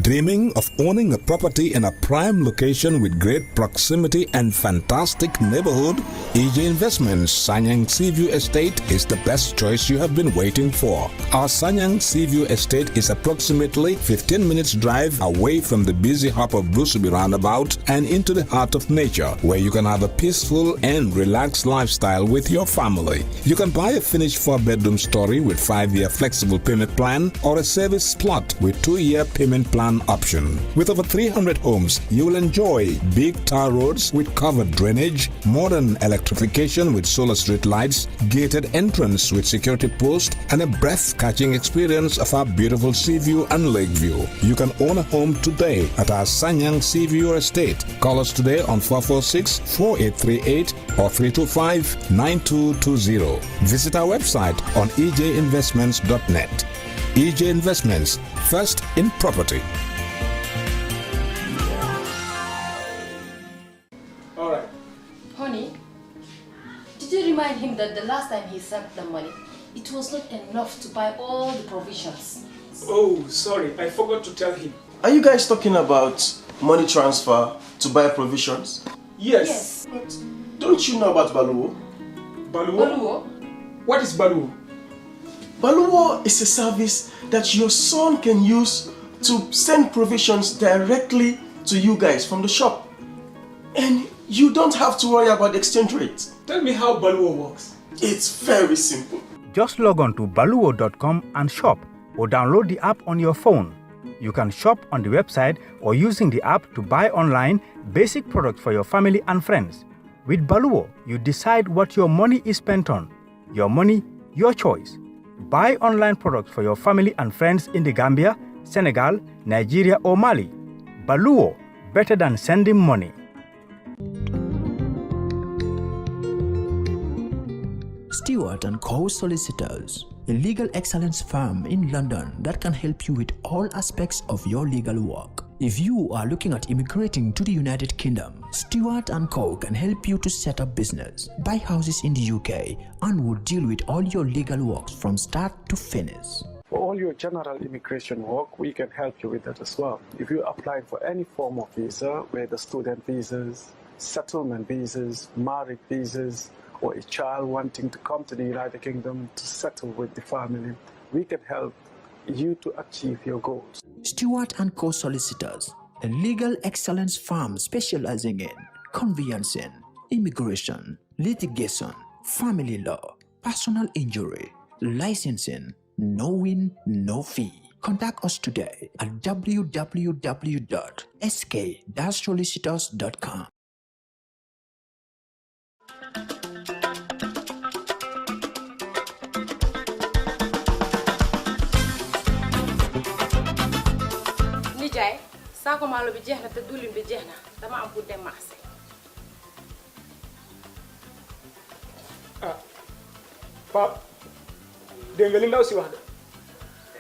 Dreaming of owning a property in a prime location with great proximity and fantastic neighborhood? EJ Investments Sanyang Seaview Estate is the best choice you have been waiting for. Our Sanyang Seaview Estate is approximately 15 minutes drive away from the busy hub of Brusubi roundabout and into the heart of nature, where you can have a peaceful and relaxed lifestyle with your family. You can buy a finished 4-bedroom story with 5-year flexible payment plan or a service plot with 2-year payment plan option. With over 300 homes, you will enjoy big tar roads with covered drainage, modern electrification with solar street lights, gated entrance with security post, and a breath-catching experience of our beautiful Seaview and Lakeview. You can own a home today at our Sanyang Seaview Estate. Call us today on 446-4838 or 325-9220. Visit our website on ejinvestments.net. EJ Investments, first in property. Alright. Honey, did you remind him that the last time he sent the money, it was not enough to buy all the provisions? Oh, sorry, I forgot to tell him. Are you guys talking about money transfer to buy provisions? Yes. But don't you know about Baloo? Baloo? Baloo? What is Baloo? Baloo is a service that your son can use to send provisions directly to you guys from the shop. And you don't have to worry about the exchange rate. Tell me how Baloo works. It's very simple. Just log on to baluo.com and shop, or download the app on your phone. You can shop on the website or using the app to buy online basic products for your family and friends. With Baloo, you decide what your money is spent on. Your money, your choice. Buy online products for your family and friends in the Gambia, Senegal, Nigeria or Mali. Baloo, better than sending money. Stewart & Co. Solicitors, a legal excellence firm in London that can help you with all aspects of your legal work. If you are looking at immigrating to the United Kingdom, Stewart & Co. can help you to set up business, buy houses in the UK, and will deal with all your legal works from start to finish. For all your general immigration work, we can help you with that as well. If you're applying for any form of visa, whether student visas, settlement visas, marriage visas, or a child wanting to come to the United Kingdom to settle with the family, we can help you to achieve your goals. Stewart & Co. Solicitors, a legal excellence firm specializing in conveyancing, immigration, litigation, family law, personal injury, licensing, no win, no fee. Contact us today at www.sk-solicitors.com. Nijaay, saako maalo bi jeex na te diwlin bi jeex na dama am pour dem marché. Ah, Pap, dégg nga li ndaw si wax de.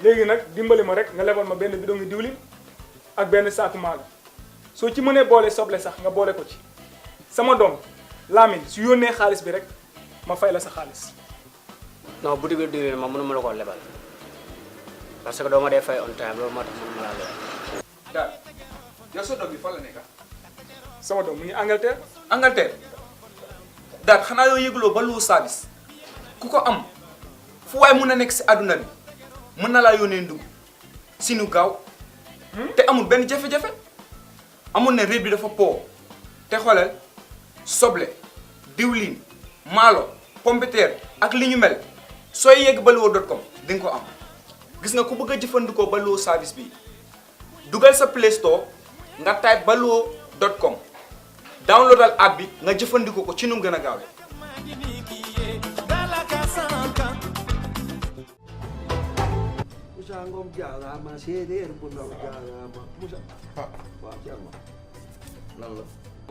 Léegi nag dimbali ma rek nga lebal ma benn bidon diwlin ak benn saako maalo. Soo ci mënee boole soble sax nga boole ko ci. Sama doom Lamine su yónnee xaalis bi rek ma fay la sa xaalis. Non, bu dee diwlin ma mënuma la ko lebal parce que doo ma dee fay on time loolu moo tax mënuma laa lebal. Daal yow sa doom bi fan la nekk. Sama doom mu ngi Angleterre. Angleterre daal xanaa yoo yëguloo Baloo service ku ko am fu waay mun a nekk si àdduna bi mën na laa yónnee ndugg si nu gaaw te amul benn jafe-jafe amul ne réew bi dafa po te xoolal soble diwlin maalo pompiteer ak li ñu mel sooy yegg baluo.com di nga ko am gis nga ku bëgg a jëfandikoo Baloo service bi dugal sa Play Store nga type baluo.com downloadal app bi nga jëfandikoo ko ci nu mu gën a gaawee.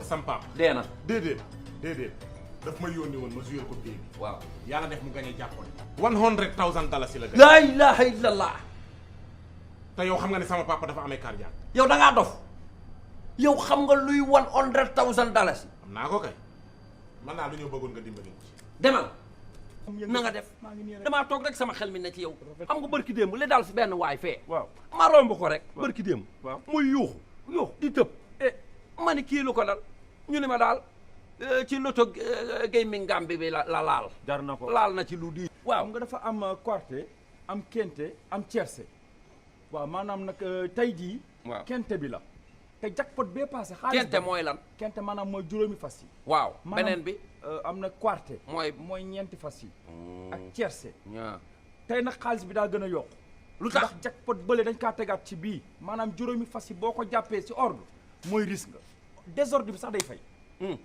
Sam Pap dee na déedéet daf ma yónni woon ma joué ko bii waaw yàlla def mu gagné jàppoon $100,000 la laa ilaha illallah te yow xam nga ne sama papa dafa amee cardiaque yow da ngaa dof yow xam nga luy $100,000 xam naa ko kay man naa lu ñoo bëggoon nga dimbali ci demal na nga def damaa toog rek sama xel mi ne ci yow xam nga bërki démb li daal si benn waay fee waaw ma romb ko rek bërki démb muy yuuxu di tëb ma ni kii lu ko dal ñu ne ma daal ci loto gaming Gambie bi la laal jar na ko laal na ci lu di waaw nga dafa am quarté am kente am tiercé waaw maanaam nag tey jii kente bi la te jackpot bee passé xaalis kente mooy lan kente maanaam mooy juróomi fas yi waaw beneen bi am na quarté mooy ñeenti fas yi ak tiercé tey nag xaalis bi daa gën a yokk lu tax ndax jackpot bële dañ kaa tegaat ci bii maanaam juróomi fas yi boo ko jàppee si ordre mooy risque nga désordre bi sax day fay bu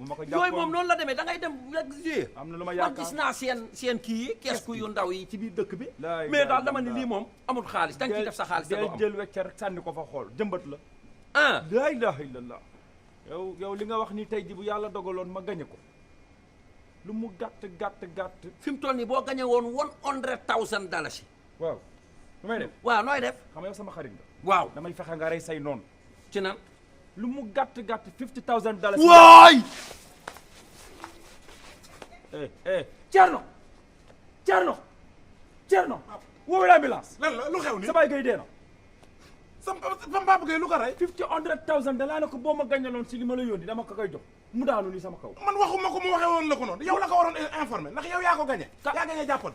ma ko jàppoon yooyu moom noonu la demee da ngay dem rek jouer am na lu ma yaakaar man gis naa seen kii yi keesku yu ndaw yi ci biir dëkk bi mais daal dama ni lii moom amul xaalis da nga ciy def sa xaalis day jël wecce rek sànni ko fa xool jëmbat la laa ilaha illallah yow li nga wax ni tey ji bu yàlla dogaloon ma gañe ko lu mu gàtt fi mu toll nii boo gañe woon $100,000 waaw nu may def waaw nooy def xam nga yow sama xarit nga waaw damay fexe nga rey say noonu ci nan lu mu gàtt $50,000 waay Thierno woowee ambulance lan la lu xew ni sa baay gay dee na sama papa gay lu ko rey $100,000 dalaa ne ko boo ma gàññaloon si li ma la yónni dama ko koy jox mu daanu nii sama kaw man waxuma ko mu waxee woon la ko noonu yow la ko waroon informé ndax yow yaa ko gañe yaa gañe jàppal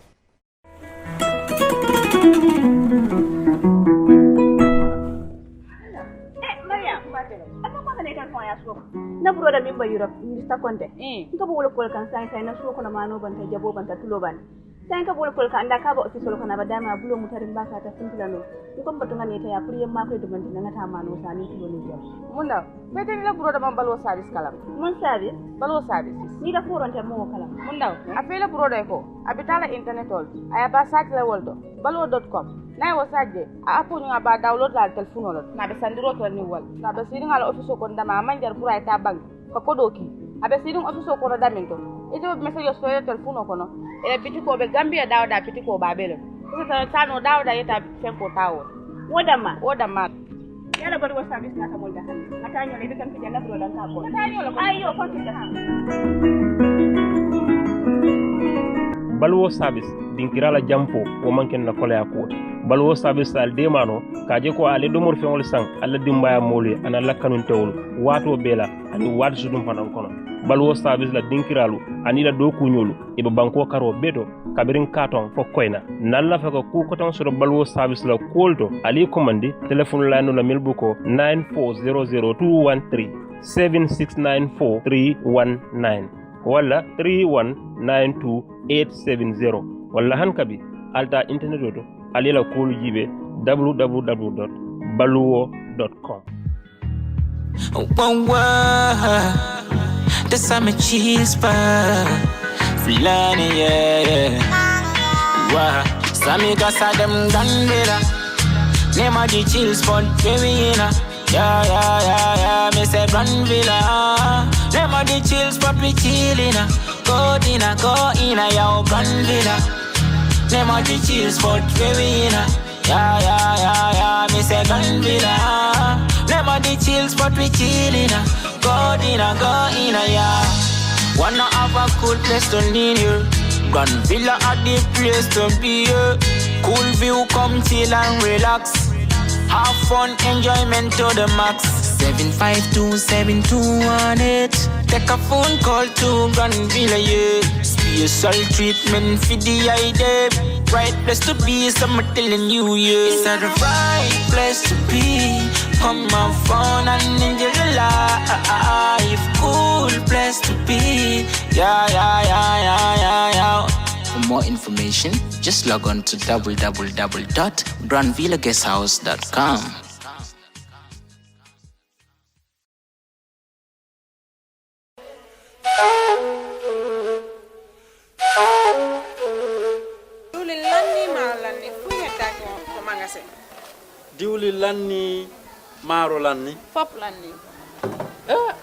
na broda min ba Europe Mr. Conte nka bo wala kol kan sai na so kono mano banta jabo banta tulo ban sai ka bo kol kan da ka ba office ko na ba dama bulo mutarin ba ka ta fintila no ko mbato ngane ta ya kuriyen ma ko dubanti na ta mano sani tulo ne jam mun da be den la broda man balwo service kala mun service balwo service ni da foronte mo kala mun da a fela broda ko abitala internet ol aya ba site la woldo balwo.com na wo sajje a apo nga ba download la telephone ol na be sandiro to ni wal na be sidin ala office ko ndama manjar pura ta bank ko kodoki abe sidin office ko ro daminto ite be message so yo telephone ko no e bitiko be Gambia dawda bitiko ba bele ko ta tano dawda yeta tempo tawo wodama yala bari wa service na ta molda han ata nyo le kan fi janna bro dan ka ko ayo ko ti ta Balwo service dinkirala jampo o manken na kolaya ko Balwo service al demano kaje ko ale do mor feŋol sang alla dimbaya molu ana lakkanun tewol wato bela ani wat sudum fanan kono Balwo service la dinkiralu ani la do kunyolu e be banko karo beto kabirin katon fo koyna nalla fa ko ku ko tan soro Balwo service la kolto ali commandi telephone line la milbuko 9400213 7694319 wala 3192870 wala hankabi alta internet oto alila kolu jibe www.baluwo.com the summer cheese bar Fulani wow Sami gasa dem gandela Nema the chill spot Kevina yeah me say Granvilla Nema the chill spot we chillina Go in yo Granvilla Nema the chill spot Kevina yeah me say Granvilla Nema the chill spot we chillina Go in yeah wanna have a cool place to need you Granvilla at the place to be cool view come chill and relax have fun enjoyment to the max 7527218 take a phone call to Granvilla special treatment for the idea right place to be so I'm telling you it's the right place to be come have fun and enjoy the life cool place to be yeah. For more information, just log on to www.granvillaguesthouse.com. Diwli lanni maro lanni fop lanni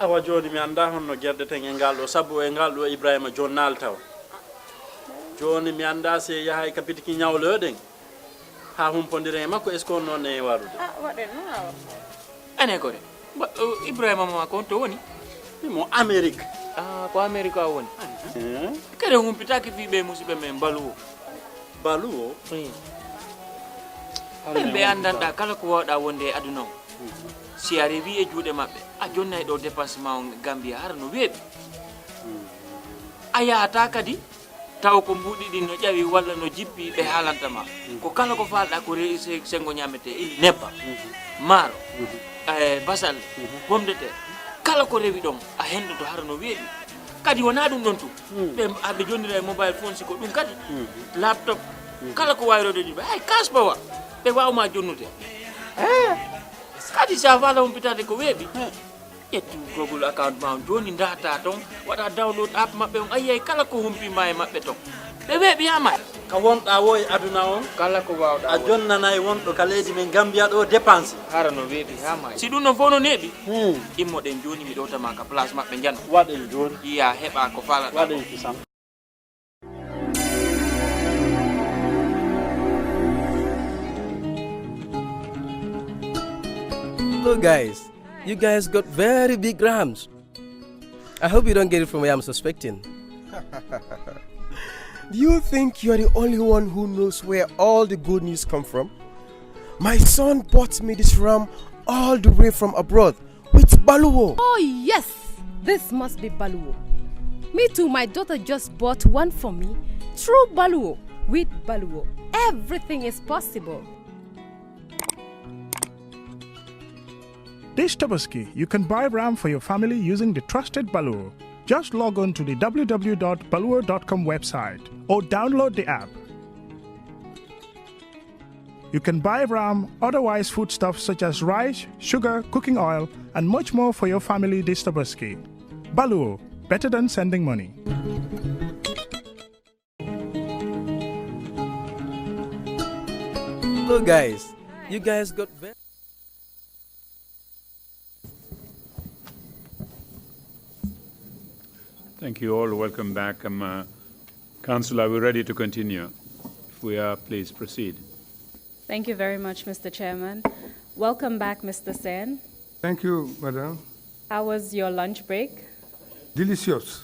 awa joni mi anda honno gerde ten e ngaldo sabu e ngaldo Ibrahima jonnal taw joni mi anda se yahay kapitiki nyawloden ha humpondire makko est ce que non e warude waden no awa ane ko de Ibrahima ma ko to woni mi mo Amerique Ah, ko America woni. Kere humpitaki fi be musibe men Baloo. Baloo? Ɓe andanda kala ko wawɗa wonde e aduna o si a rewi e juuɗe maɓɓe a jonnay ɗo dépassement o Gambia hara no weeɓi a yahata kadi taw ko mbuɗi ɗi no ƴawi walla no jippi ɓe haalantama ko kala ko falɗa ko sengo ñamete ili nebba maaro basalle pomme de terre kala ko rewi ɗon a hendoto hara no weeɓi kadi wona ɗum ɗon tu ɓe jonnira e mobile phone siko ɗum kadi laptop kala ko wayrode ɗiɓe hay kaspawa ɓe wawma jonnude kadi sa fala humpitade ko weeɓi ƴettu google account ma joni data ton waɗa download app maɓɓe on ayiyay kala ko humpima e maɓɓe ton ɓe weeɓiyama ka wonɗa wo e aduna on kala ko wawɗa a jonnanayi wonɗo ka leydi men Gambia ɗo dépense hara no weeɓi hama si ɗum non fof no neeɓi immoɗen joni mi ɗowtama ka place maɓɓe jana waɗen joni iya heɓa ko falaɗa waɗen kisam. Look, guys, you guys got very big rams. I hope you don't get it from where I'm suspecting. Do you think you're the only one who knows where all the good news come from? My son bought me this ram all the way from abroad with Baloo. Oh yes, this must be Baloo. Me too, my daughter just bought one for me through Baloo. With Baloo, everything is possible. This Tabaski, you can buy RAM for your family using the trusted Baloo. Just log on to the www.baloo.com website or download the app. You can buy RAM, otherwise foodstuffs such as rice, sugar, cooking oil, and much more for your family this Tabaski. Baloo, better than sending money. Look, guys, you guys got very... Thank you all. Welcome back. Council, are we ready to continue? If we are, please proceed. Thank you very much, Mr. Chairman. Welcome back, Mr. Saine. Thank you, Madam. How was your lunch break? Delicious.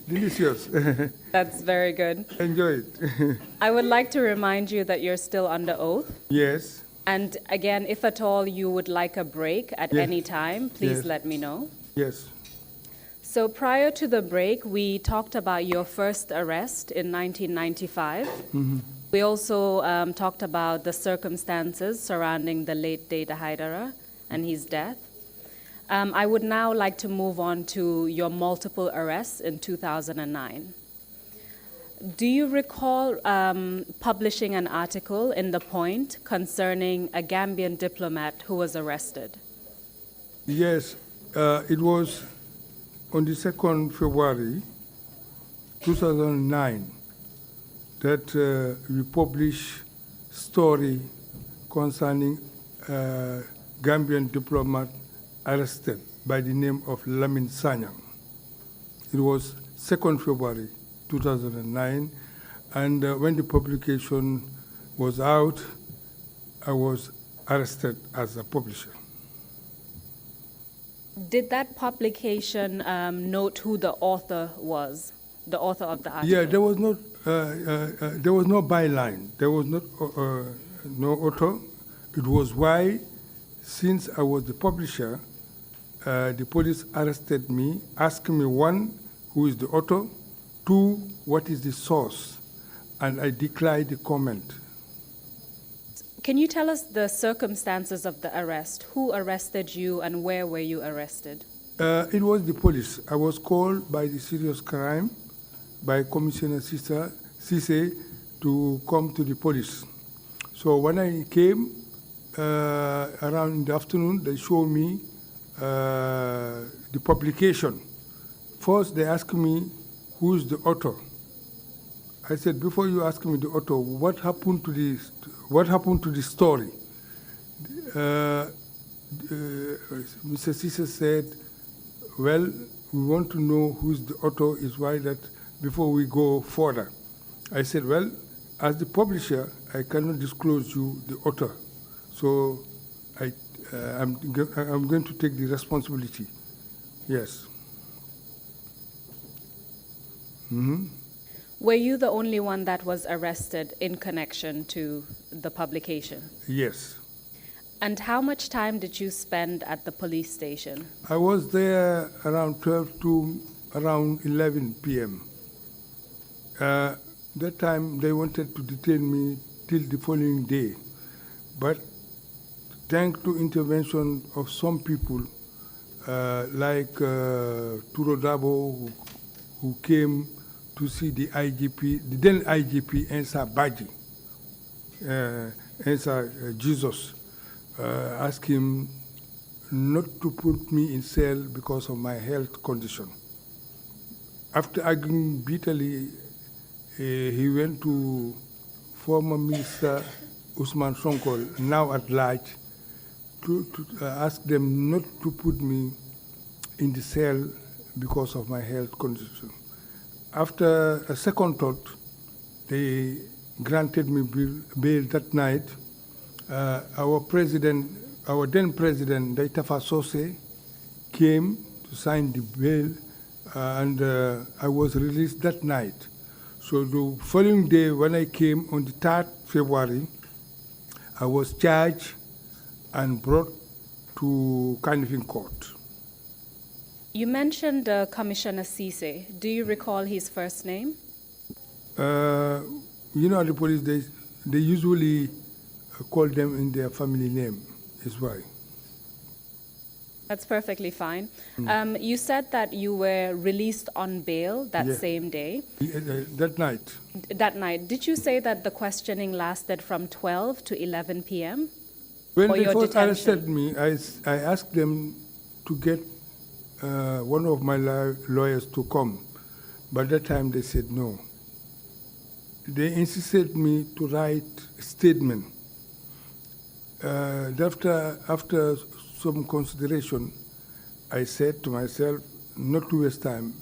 Delicious. That's very good. Enjoy it. I would like to remind you that you're still under oath. Yes. And again, if at all you would like a break at any time, please let me know. Yes. So prior to the break, we talked about your first arrest in 1995. We also talked about the circumstances surrounding the late Data Haidara and his death. I would now like to move on to your multiple arrests in 2009. Do you recall publishing an article in The Point concerning a Gambian diplomat who was arrested? Yes, it was on the 2nd February 2009 that we published story concerning Gambian diplomat arrested by the name of Lamin Sanyang. It was 2nd February 2009, and when the publication was out, I was arrested as a publisher. Did that publication note who the author was, the author of the article? Yeah, there was no byline. There was not no author. It was why, since I was the publisher, the police arrested me, asking me, one, who is the author, two, what is the source, and I declined the comment. Can you tell us the circumstances of the arrest? Who arrested you and where were you arrested? It was the police. I was called by the serious crime, by Commissioner Cisse to come to the police. So when I came around in the afternoon, they showed me the publication. First, they asked me, who is the author? I said, before you ask me the author, what happened to the story? Mr. Cisse said, well, we want to know who is the author, is why that before we go further. I said, well, as the publisher, I cannot disclose you the author. So I'm going to take the responsibility Yes. Mm-hmm. Were you the only one that was arrested in connection to the publication? Yes. And how much time did you spend at the police station? I was there around 12 to around 11 p.m. That time they wanted to detain me till the following day. But thanks to intervention of some people, like Turo Dabo, who came to see the IGP, the then IGP, Ensa Baji, Ensa Jesus, asked him not to put me in cell because of my health condition. After arguing bitterly, he went to former Minister Usman Sonkol, now at large, to ask them not to put me in the cell because of my health condition. After a second thought, they granted me bail that night. Our then president, Daitafa Sose, came to sign the bail, and I was released that night. So the following day, when I came on the 3rd February, I was charged and brought to Kanifing Court. You mentioned Commissioner Cisse. Do you recall his first name? You know, the police, they usually call them in their family name, is why. That's perfectly fine. You said that you were released on bail that same day. That night. That night. Did you say that the questioning lasted from 12 to 11 p.m.? When they first arrested me, I asked them to get one of my lawyers to come. By that time, they said no. They insisted me to write a statement. After some consideration, I said to myself, not to waste time.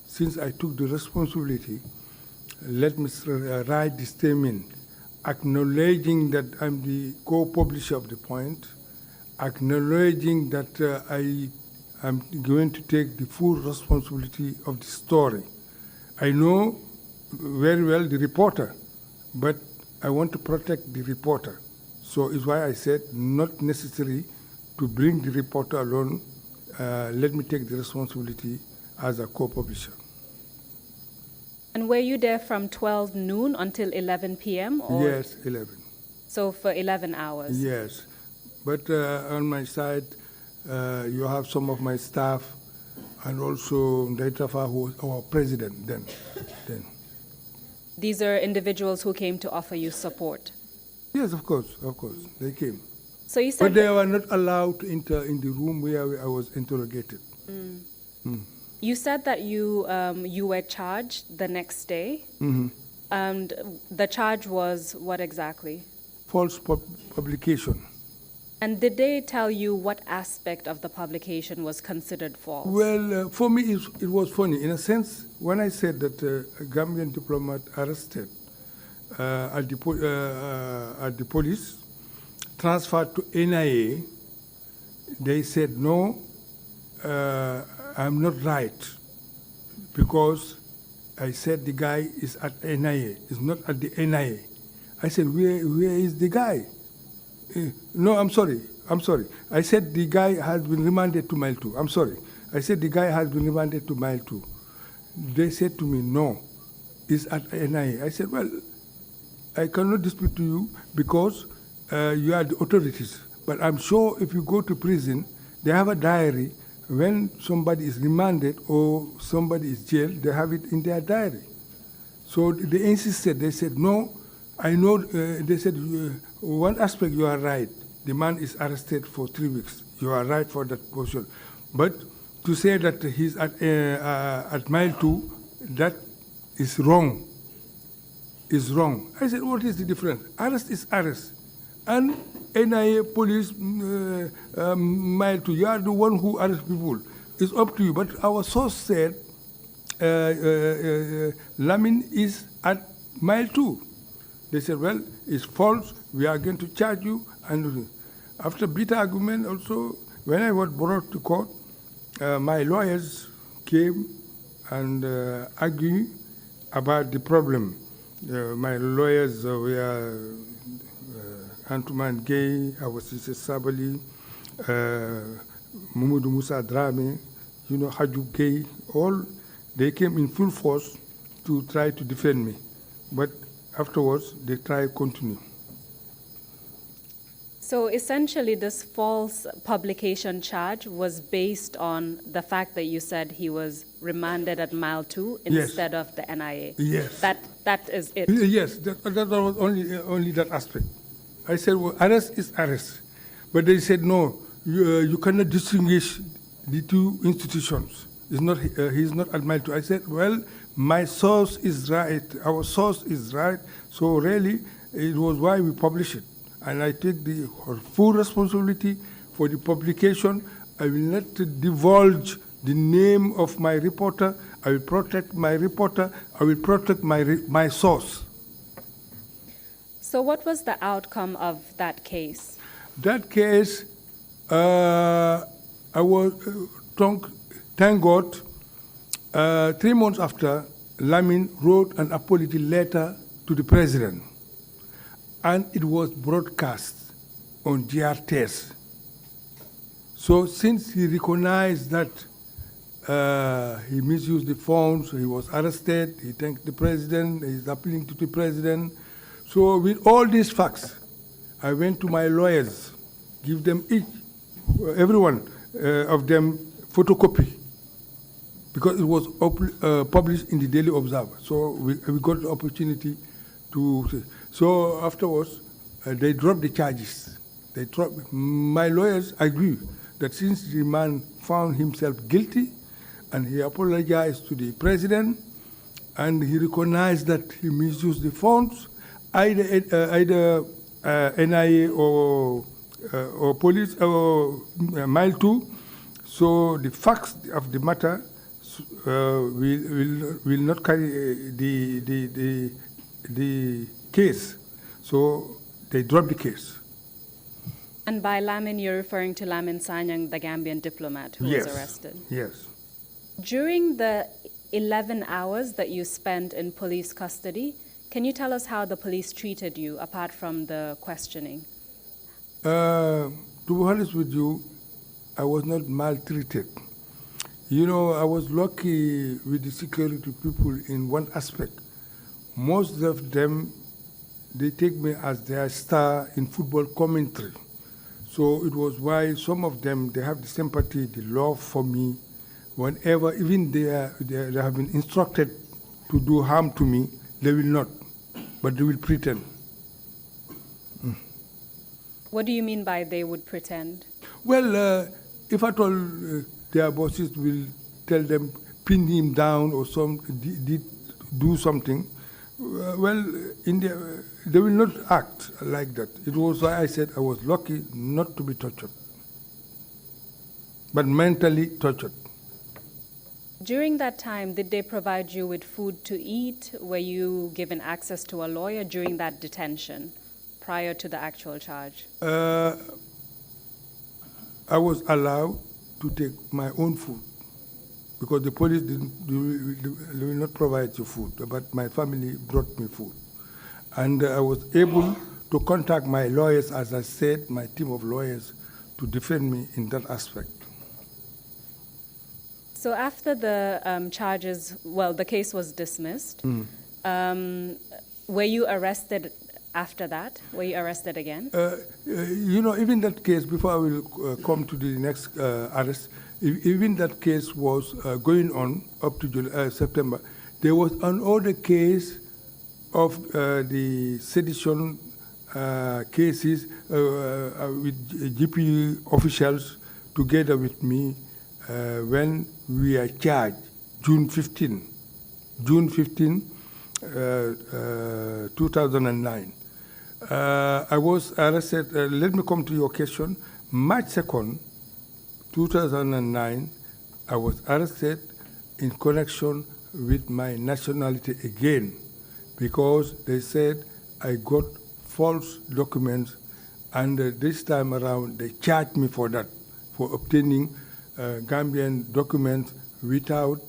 Since I took the responsibility, let me write the statement, acknowledging that I'm the co-publisher of the point, acknowledging that I am going to take the full responsibility of the story. I know very well the reporter, but I want to protect the reporter. So it's why I said not necessary to bring the reporter alone. Let me take the responsibility as a co-publisher. And were you there from 12 noon until 11 p.m.? Or? Yes, 11. So for 11 hours? Yes. But on my side, you have some of my staff and also Ndaitafa, who was our president then. These are individuals who came to offer you support? Yes, of course, they came. So you said but they were not allowed to enter in the room where I was interrogated. You said that you were charged the next day, and the charge was what exactly? False publication. And did they tell you what aspect of the publication was considered false? Well, for me, it was funny. In a sense, when I said that a Gambian diplomat arrested at the police, transferred to NIA, they said, no, I'm not right, because I said the guy is at NIA, is not at the NIA. I said, where is the guy? No, I'm sorry. I said the guy has been remanded to Mile 2. I'm sorry. I said the guy has been remanded to Mile 2. They said to me, no, he's at NIA. I said, well, I cannot dispute to you because you are the authorities. But I'm sure if you go to prison, they have a diary. When somebody is remanded or somebody is jailed, they have it in their diary. So they insisted. They said, no, I know. They said, one aspect you are right. The man is arrested for 3 weeks. You are right for that portion. But to say that he's at Mile 2, that is wrong. Is wrong. I said, what is the difference? Arrest is arrest. And NIA, police, Mile 2, you are the one who arrests people. It's up to you. But our source said Lamin is at Mile 2. They said, well, it's false. We are going to charge you. And after bitter argument also, when I was brought to court, my lawyers came and argued about the problem. My lawyers were Antuman Gay, Awasise Sabali, Mamadou Moussa Drame, Haju Gay, all they came in full force to try to defend me. But afterwards, they tried to continue. So essentially, this false publication charge was based on the fact that you said he was remanded at Mile 2 instead of the NIA. Yes. That is it. Yes, that was only that aspect. I said, well, arrest is arrest. But they said, no, you cannot distinguish the two institutions. He's not at Mile 2. I said, well, my source is right. Our source is right. So really, it was why we publish it. And I take the full responsibility for the publication. I will not divulge the name of my reporter. I will protect my reporter. I will protect my source. So what was the outcome of that case? That case, I was, thank God, 3 months after, Lamin wrote an apology letter to the president. And it was broadcast on GRTS. So since he recognized that he misused the phones, he was arrested, he thanked the president, he's appealing to the president. So with all these facts, I went to my lawyers, give them everyone of them photocopy, because it was published in the Daily Observer. So we got the opportunity to. So afterwards, they dropped the charges. My lawyers agree that since the man found himself guilty, and he apologized to the president, and he recognized that he misused the funds, either NIA or police or Mile 2. So the facts of the matter will not carry the case. So they dropped the case. And by Lamin, you're referring to Lamin Sanyang, the Gambian diplomat who was arrested? Yes. During the 11 hours that you spent in police custody, can you tell us how the police treated you, apart from the questioning? To be honest with you, I was not maltreated. I was lucky with the security people in one aspect. Most of them, they take me as their star in football commentary. So it was why some of them, they have the sympathy, the love for me. Whenever, even they have been instructed to do harm to me, they will not, but they will pretend. What do you mean by they would pretend? Well, if at all their bosses will tell them, pin him down or do something, they will not act like that. It was why I said I was lucky not to be tortured, but mentally tortured. During that time, did they provide you with food to eat? Were you given access to a lawyer during that detention, prior to the actual charge? I was allowed to take my own food, because the police they will not provide you food, but my family brought me food. And I was able to contact my lawyers, as I said, my team of lawyers, to defend me in that aspect. So after the charges, the case was dismissed. Were you arrested after that? Were you arrested again? Even that case, before I will come to the next arrest, even that case was going on up to September. There was another case of the sedition cases with GP officials together with me when we are charged, June 15, 2009. I was arrested, let me come to your question. March 2nd, 2009, I was arrested in connection with my nationality again, because they said I got false documents, and this time around they charged me for that, for obtaining Gambian documents without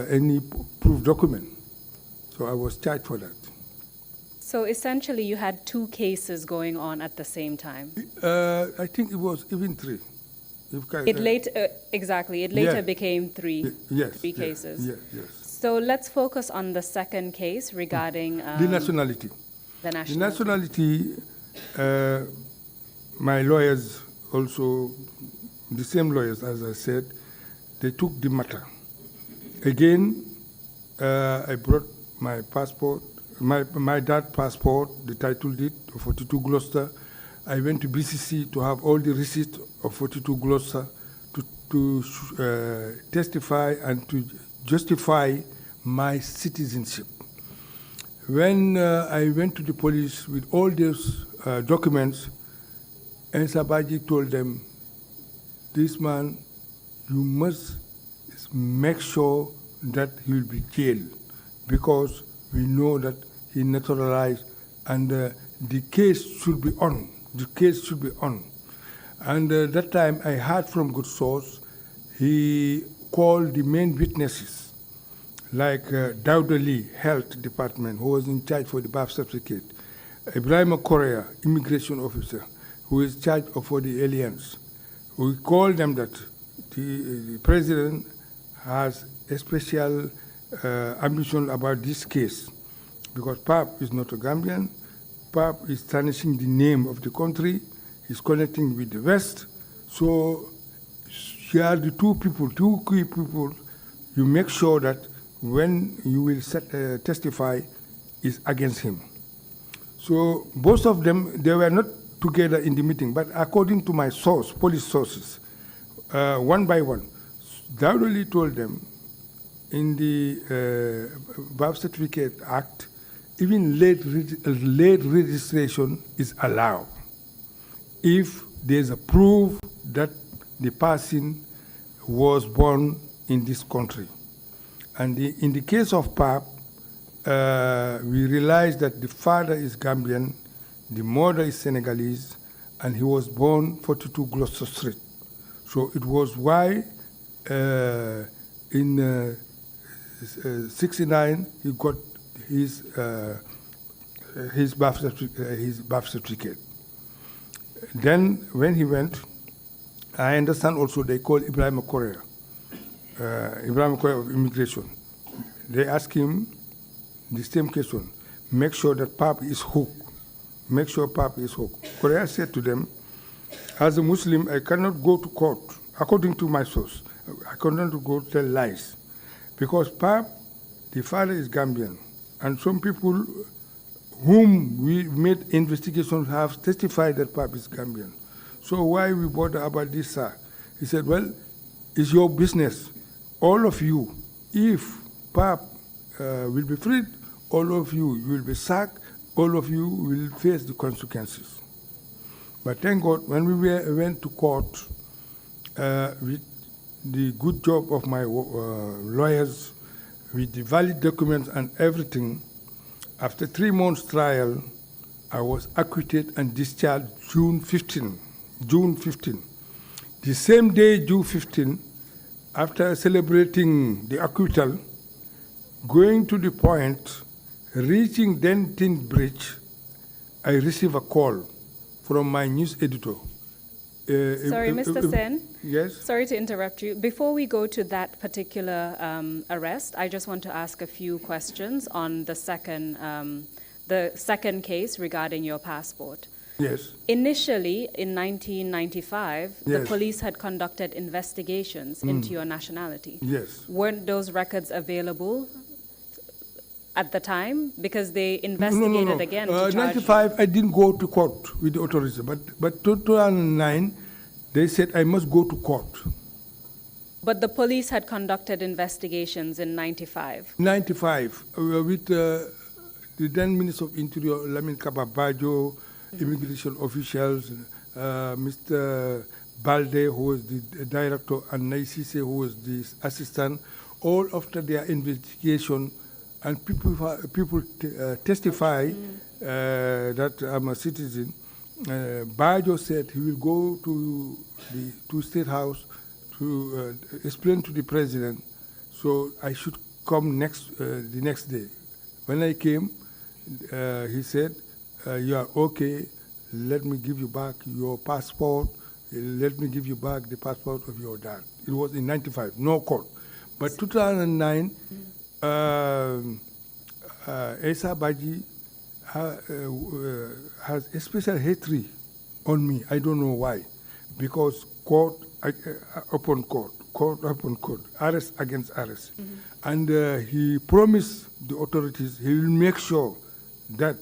any proof document. So I was charged for that. So essentially, you had 2 cases going on at the same time. I think it was even 3. It later became 3. Yes. 3 cases. Yes. So let's focus on the second case regarding the nationality. The The nationality. nationality, my lawyers also, the same lawyers as I said, they took the matter. Again, I brought my passport, my dad's passport, the title deed of 42 Gloucester. I went to BCC to have all the receipts of 42 Gloucester to testify and to justify my citizenship. When I went to the police with all those documents, and Sabaji told them, this man, you must make sure that he will be jailed because we know that he naturalized and the case should be on. The case should be on. And that time I heard from good source, he called the main witnesses, like Dawda Lee, Health Department, who was in charge for the birth certificate, Ibrahim Korea, Immigration Officer, who is charged for the aliens. We called them that the president has a special ambition about this case because Pap is not a Gambian. Pap is tarnishing the name of the country. He's connecting with the West. So here are the two key people. You make sure that when you will testify is against him. So both of them, they were not together in the meeting, but according to my source, police sources, one by one, Dawda told them in the Birth Certificate Act, even late registration is allowed if there's a proof that the person was born in this country. And in the case of Pap, we realized that the father is Gambian, the mother is Senegalese, and he was born 42 Gloucester Street. So it was why in 69 he got his birth certificate. Then when he went, I understand also they called Ibrahim Korea of Immigration. They asked him the same question, make sure that Pap is hooked. Make sure Pap is hooked. Korea said to them, as a Muslim, I cannot go to court, according to my source. I cannot go tell lies. Because Pap, the father is Gambian, and some people whom we made investigations have testified that Pap is Gambian. So why we bother about this, sir? He said, well, it's your business. All of you, if Pap will be freed, all of you will be sacked, all of you will face the consequences. But thank God, when we went to court with the good job of my lawyers, with the valid documents and everything, after 3 months trial, I was acquitted and discharged June 15. The same day, June 15, after celebrating the acquittal, going to the point, reaching Denton Bridge, I received a call from my news editor. Sorry, Mr. Saine. Yes? Sorry to interrupt you. Before we go to that particular arrest, I just want to ask a few questions on the second case regarding your passport. Yes. Initially, in 1995, the Yes. police had conducted investigations into your nationality. Yes. Weren't those records available at the time? Because they investigated again to charge 95, I didn't go to court with the authorities, but 2009, they said I must go to court. But the police had conducted investigations in 95. 95, with the then Minister of Interior, Lamin Kababajo, immigration officials, Mr. Balde, who was the director, and Naisise, who was the assistant, all after their investigation, and people testify that I'm a citizen. Bajo said he will go to State House to explain to the president, so I should come the next day. When I came, he said, you are okay, let me give you back your passport, let me give you back the passport of your dad. It was in 95, no court. But 2009, Esa Baji has a special hatred on me. I don't know why. Because court upon court, arrest against arrest. And he promised the authorities he will make sure that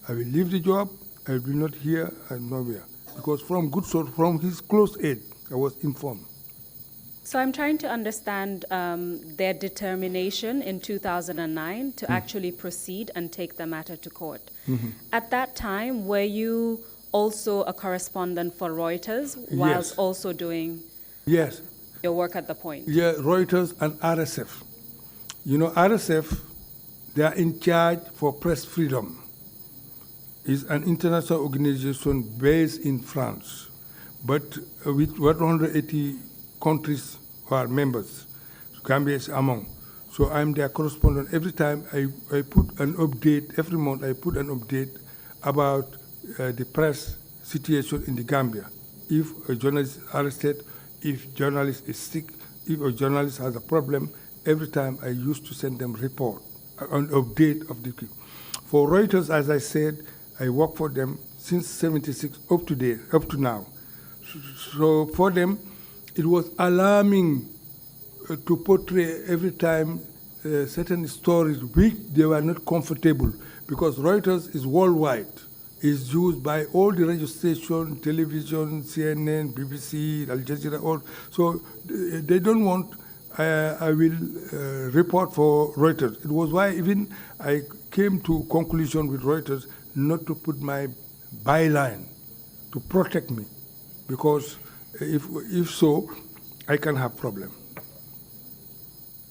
I will leave the job, I will not hear and nowhere. Because from good source, from his close aide, I was informed. So I'm trying to understand their determination in 2009 to actually proceed and take the matter to court. At that time, were you also a correspondent for Reuters whilst also doing your work at the Point? Yeah, Reuters and RSF. You know, RSF, they are in charge for press freedom. It's an international organization based in France, but with 180 countries who are members. Gambia is among. So I'm their correspondent. Every time I put an update, every month I put an update about the press situation in the Gambia. If a journalist is arrested, if a journalist is sick, if a journalist has a problem, every time I used to send them report, an update of the case. For Reuters, as I said, I work for them since 76 up to now. So for them, it was alarming to portray every time certain stories which they were not comfortable, because Reuters is worldwide. It's used by all the radio stations, television, CNN, BBC, Al Jazeera, all. So they don't want I will report for Reuters. It was why even I came to conclusion with Reuters not to put my byline to protect me, because if so, I can have problem.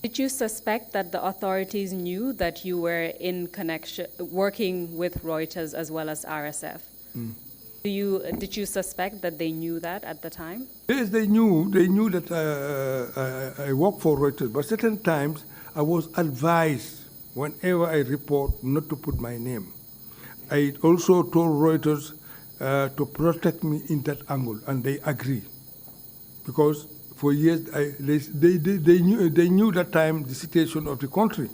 Did you suspect that the authorities knew that you were in connection, working with Reuters as well as RSF? Did you suspect that they knew that at the time? Yes, they knew. They knew that I work for Reuters, but certain times I was advised whenever I report not to put my name. I also told Reuters to protect me in that angle, and they agree, because for years they knew that time the situation of the country.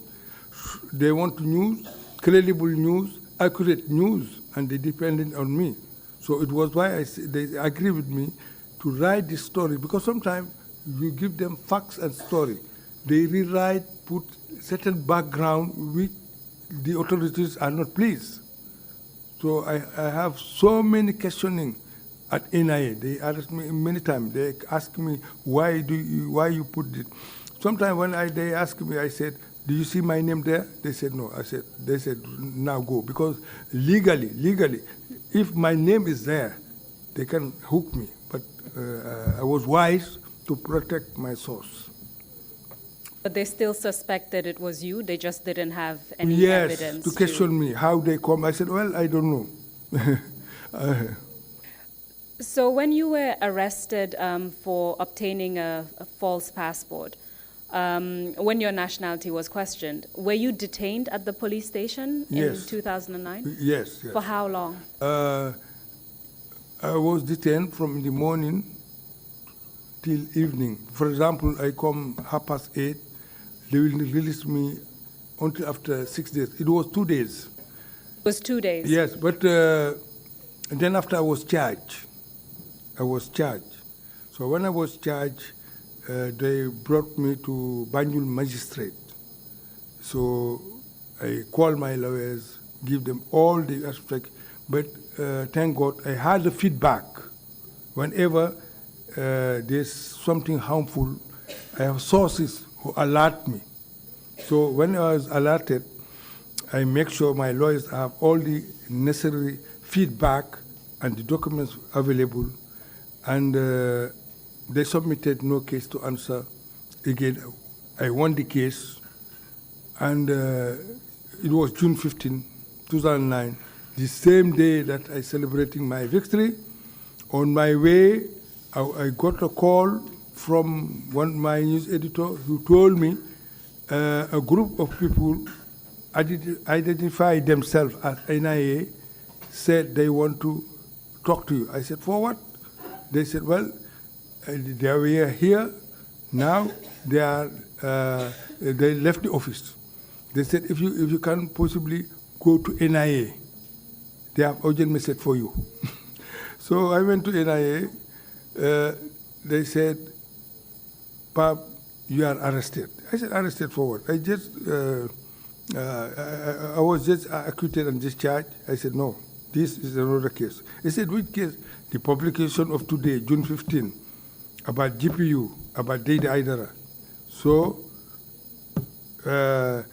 They want news, credible news, accurate news, and they depended on me. So it was why they agree with me to write this story, because sometimes you give them facts and story. They rewrite, put certain background which the authorities are not pleased. So I have so many questioning at NIA. They ask me many times. They ask me why you put it. Sometimes when they ask me, I said, "Do you see my name there?" They said no. They said now go, because legally, if my name is there, they can hook me. But I was wise to protect my source. But they still suspected it was you. They just didn't have any evidence. To question me how they come. I said, well, I don't know. So when you were arrested for obtaining a false passport, when your nationality was questioned, were you detained at the police station in 2009? Yes. For how long? I was detained from the morning till evening. For example, I come 8:30. They will release me until after 6 days. It was 2 days. It was 2 days? Yes, but then after I was charged. So when I was charged, they brought me to Banjul magistrate. So I called my lawyers, give them all the aspects, but thank God I had the feedback. Whenever there's something harmful, I have sources who alert me. So when I was alerted, I make sure my lawyers have all the necessary feedback and the documents available, and they submitted no case to answer. Again, I won the case, and it was June 15, 2009. the same day that I celebrating my victory. On my way, I got a call from my news editor who told me a group of people identify themselves as NIA, said they want to talk to you. I said, for what? They said, well, they were here, now they left the office. They said, if you can possibly go to NIA, they have urgent message for you. So I went to NIA. They said, Pap, you are arrested. I said, arrested for what? I was just acquitted and discharged. I said, no, this is another case. They said, which case? The publication of today, June 15, about GPU, about Data Idara. So, you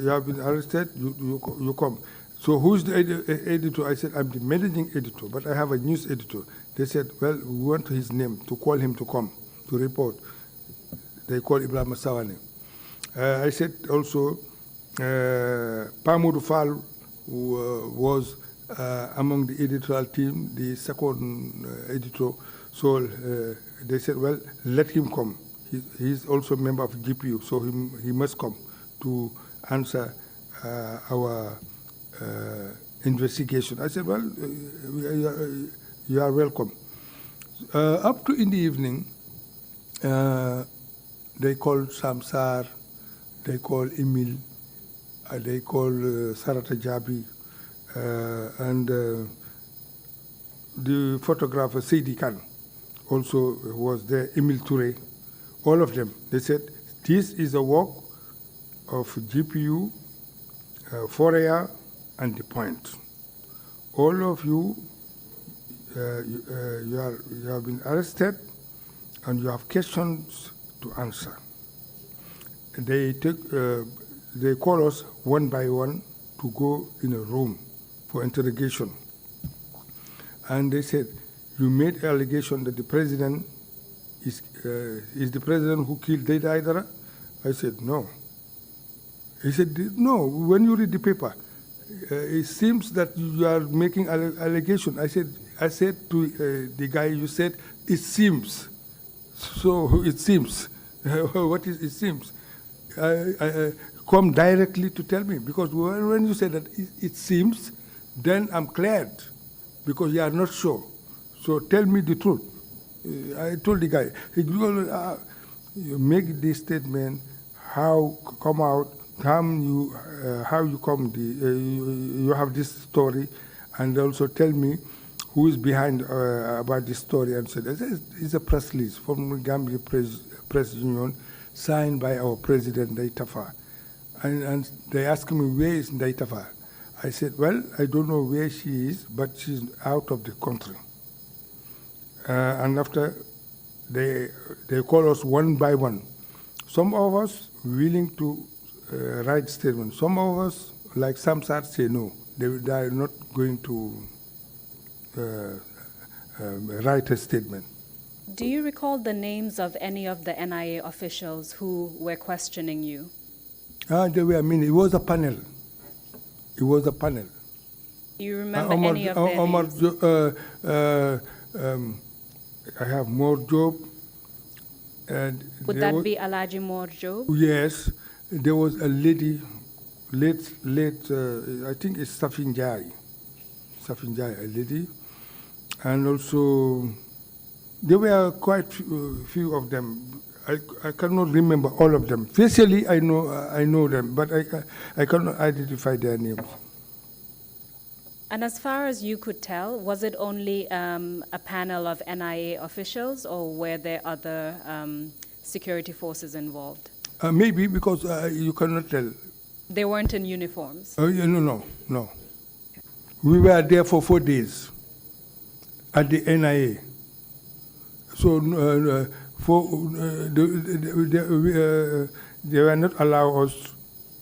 have been arrested, you come. So who's the editor? I said, I'm the managing editor, but I have a news editor. They said, well, we want his name, to call him to come, to report. They called Ibrahim Sawane. I said also, Pamoudou Fall was among the editorial team, the second editor. So they said, well, let him come. He's also a member of GPU, so he must come to answer our investigation. I said, well, you are welcome. Up to in the evening, they called Samsar, they called Emil, they called Sarata Jabi, and the photographer Seydi Khan also was there, Emil Touré, all of them. They said, this is a work of GPU, Foria, and The Point. All of you, you have been arrested, and you have questions to answer. They call us one by one to go in a room for interrogation. And they said, you made allegation that the president is the president who killed Data Idara? I said, no. He said, no, when you read the paper, it seems that you are making allegation. I said to the guy, you said, it seems. So it seems. What is it seems? Come directly to tell me, because when you say that it seems, then I'm glad, because you are not sure. So tell me the truth. I told the guy, you make this statement, how come out, how you come, you have this story, and also tell me who is behind about this story. And said, it's a press release from the Gambia Press Union, signed by our president, Daitafa. And they asked me, where is Daitafa? I said, well, I don't know where she is, but she's out of the country. And after, they call us one by one. Some of us willing to write statements. Some of us, like Samsar, say no. They are not going to write a statement. Do you recall the names of any of the NIA officials who were questioning you? There were many. It was a panel. It was a panel. Do you remember any of their names? I have Mor Job. Would that be Alaji Mor Job? Yes. There was a lady, late, I think it's Safin Jai, a lady. And also, there were quite few of them. I cannot remember all of them. Facially, I know them, but I cannot identify their names. And as far as you could tell, was it only a panel of NIA officials, or were there other security forces involved? Maybe, because you cannot tell. They weren't in uniforms? No. We were there for 4 days at the NIA. So they were not allow us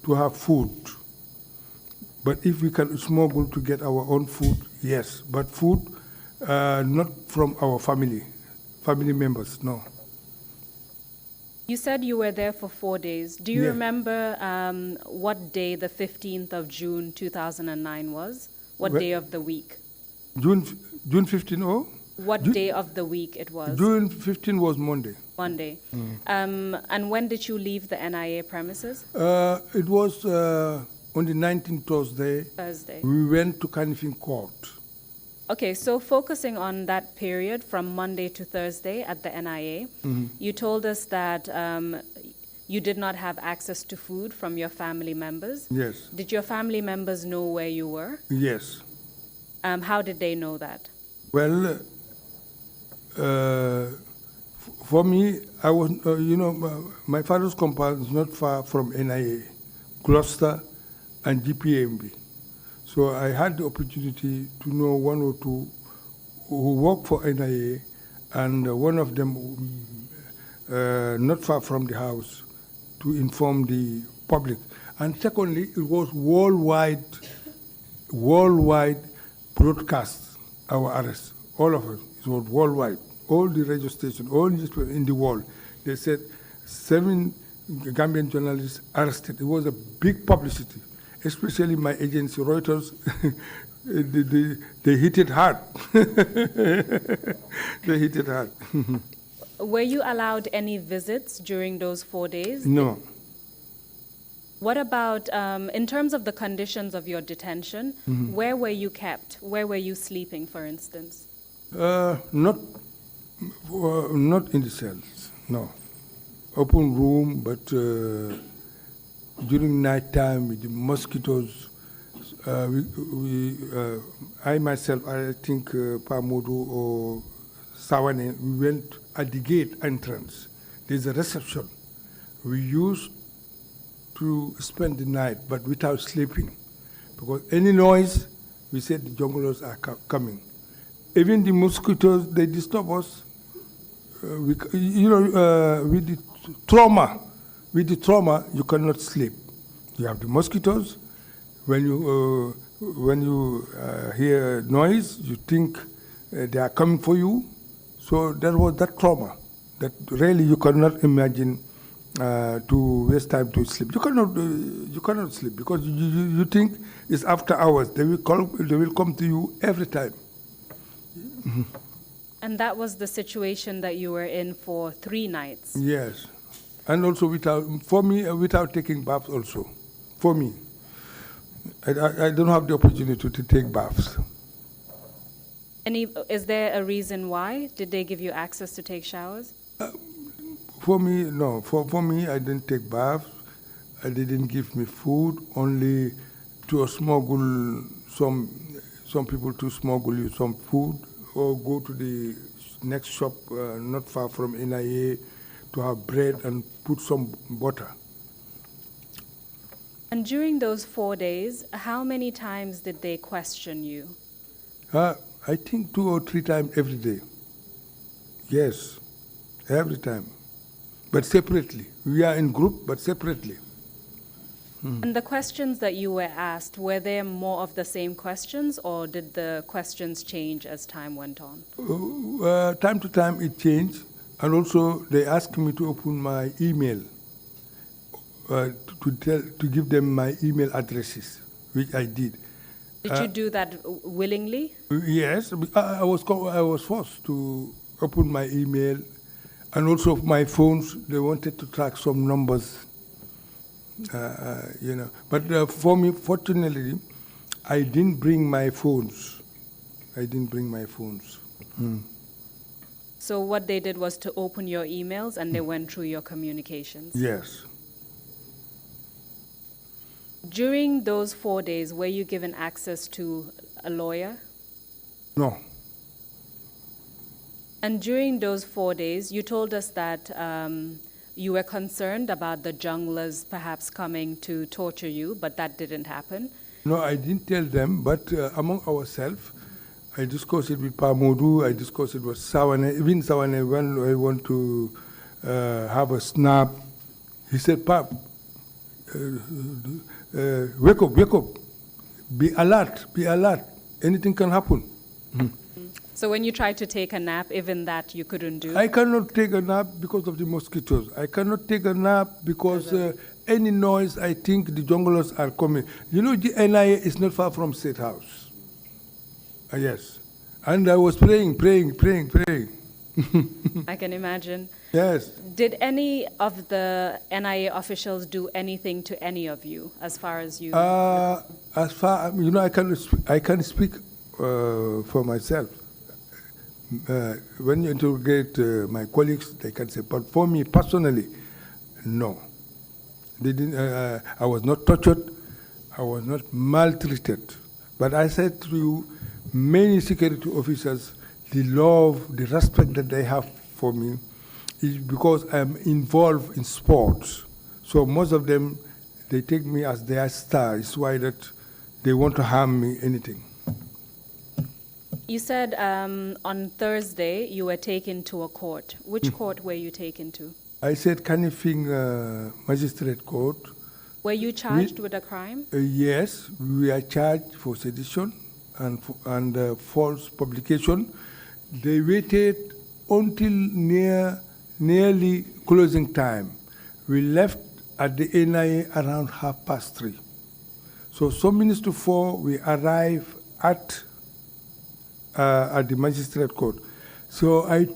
to have food. But if we can smuggle to get our own food, yes. But food, not from our family members, no. You said you were there for 4 days. Do you Yeah. remember what day the 15th of June 2009 was? What Well- day of the week? June 15, oh? What day of the week it was? June 15 was Monday. Monday. And when did you leave the NIA premises? It was on the 19th Thursday. Thursday. We went to Kanifing Court. Okay, so focusing on that period from Monday to Thursday at the NIA, you told us that you did not have access to food from your family members. Yes. Did your family members know where you were? Yes. How did they know that? Well, for me, I was, my father's compound is not far from NIA, Gloucester, and GPMB. So I had the opportunity to know one or two who work for NIA, and one of them not far from the house to inform the public. And secondly, it was worldwide broadcast, our arrest, all of it. It was worldwide. All the radio stations, all newspapers in the world, they said 7 Gambian journalists arrested. It was a big publicity, especially my agency, Reuters. They hit it hard. They hit it hard. Were you allowed any visits during those 4 days? No. What about, in terms of the conditions of your detention, where were you kept? Where were you sleeping, for instance? Not in the cells, no. Open room, but during night time with the mosquitoes, I myself, I think Pamodu or Sawane, we went at the gate entrance. There's a reception. We used to spend the night, but without sleeping, because any noise, we said the junglers are coming. Even the mosquitoes, they disturb us. With the trauma, you cannot sleep. You have the mosquitoes. When you hear noise, you think they are coming for you. So there was that trauma that really you cannot imagine to waste time to sleep. You cannot sleep because you think it's after hours. They will come to you every time. And that was the situation that you were in for 3 nights? Yes. And also without taking baths also. For me. I don't have the opportunity to take baths. Is there a reason why? Did they give you access to take showers? For me, no. For me, I didn't take baths. They didn't give me food. Only to smuggle some people to smuggle you some food, or go to the next shop not far from NIA to have bread and put some butter. And during those 4 days, how many times did they question you? I think 2 or 3 times every day. Yes, every time. But separately. We are in group, but separately. And the questions that you were asked, were there more of the same questions, or did the questions change as time went on? Time to time it changed, and also they asked me to open my email, to give them my email addresses, which I did. Did you do that willingly? Yes, I was forced to open my email, and also my phones. They wanted to track some numbers. But for me, fortunately, I didn't bring my phones. So what they did was to open your emails, and they went through your communications? Yes. During those 4 days, were you given access to a lawyer? No. And during those 4 days, you told us that you were concerned about the junglers perhaps coming to torture you, but that didn't happen. No, I didn't tell them, but among ourselves, I discussed it with Pamodu, I discussed it with Sawane. Even Sawane, when I want to have a snap, he said, Pap, wake up, be alert, anything can happen. So when you tried to take a nap, even that you couldn't do? I cannot take a nap because of the mosquitoes. I cannot take a nap because any noise, I think the junglers are coming. You know, the NIA is not far from State House. Yes. And I was praying. I can imagine. Yes. Did any of the NIA officials do anything to any of you, as far as you? As far, you know, I can speak for myself. When you interrogate my colleagues, they can say, but for me personally, no. They didn't, I was not tortured, I was not maltreated. But I said to you, many security officers, the love, the respect that they have for me is because I'm involved in sports. So most of them, they take me as their star. It's why that they want to harm me, anything. You said on Thursday you were taken to a court. Which court were you taken to? I said Kanifing Magistrate Court. Were you charged with a crime? Yes, we are charged for sedition and false publication. They waited until nearly closing time. We left at the NIA around 3:30. So some minutes to 4, we arrived at the magistrate court. So I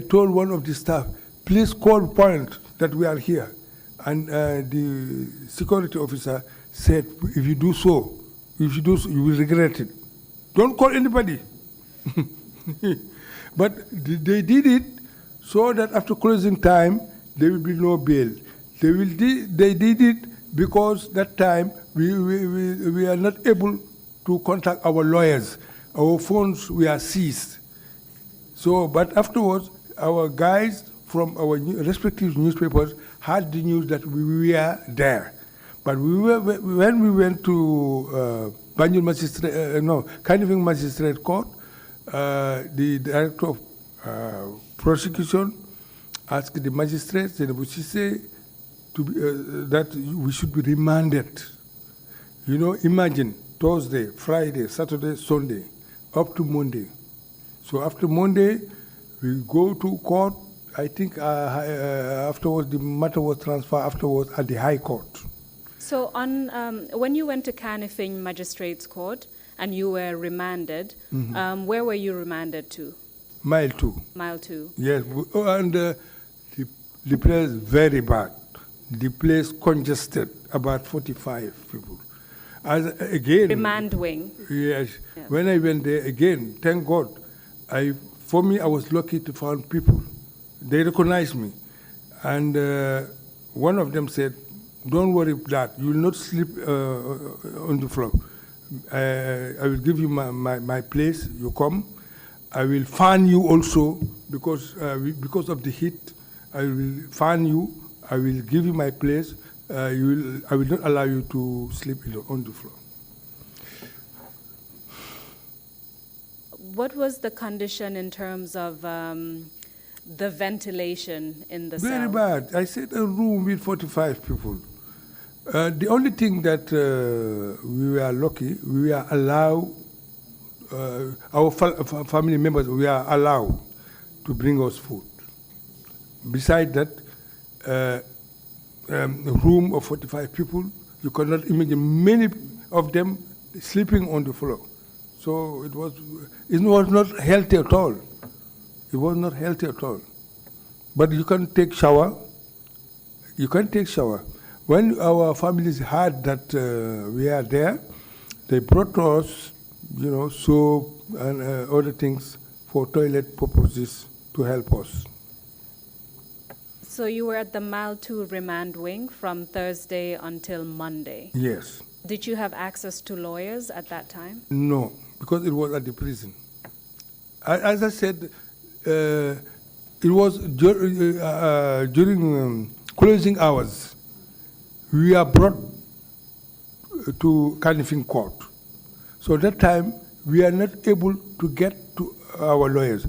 told one of the staff, please call point that we are here. And the security officer said, if you do so, you will regret it. Don't call anybody. But they did it so that after closing time, there will be no bail. They did it because that time we are not able to contact our lawyers. Our phones were seized. So, but afterwards, our guys from our respective newspapers had the news that we were there. But when we went to Banjul Kanifing Magistrate Court, the director of prosecution asked the magistrate, that we should be remanded. You know, imagine Thursday, Friday, Saturday, Sunday, up to Monday. So after Monday, we go to court. I think afterwards the matter was transferred afterwards at the High Court. So when you went to Kanifing Magistrates Court and you were remanded, where were you remanded to? Mile 2. Mile 2. Yes, and the place very bad. The place congested, about 45 people. Again, remand wing. Yes. Yeah. When I went there again, thank God, for me, I was lucky to find people. They recognized me. And one of them said, don't worry about that. You will not sleep on the floor. I will give you my place. You come. I will fan you also because of the heat. I will fan you. I will give you my place. I will not allow you to sleep on the floor. What was the condition in terms of the ventilation in the cell? Very bad. I said a room with 45 people. The only thing that we were lucky, we were allowed, our family members, we are allowed to bring us food. Besides that, a room of 45 people, you cannot imagine many of them sleeping on the floor. So it was not healthy at all. It was not healthy at all. But you can take shower. You can take shower. When our families heard that we are there, they brought us, soap and other things for toilet purposes to help us. So you were at the Mile 2 remand wing from Thursday until Monday? Yes. Did you have access to lawyers at that time? No, because it was at the prison. As I said, it was during closing hours. We are brought to Kanifing Court. So that time, we are not able to get to our lawyers.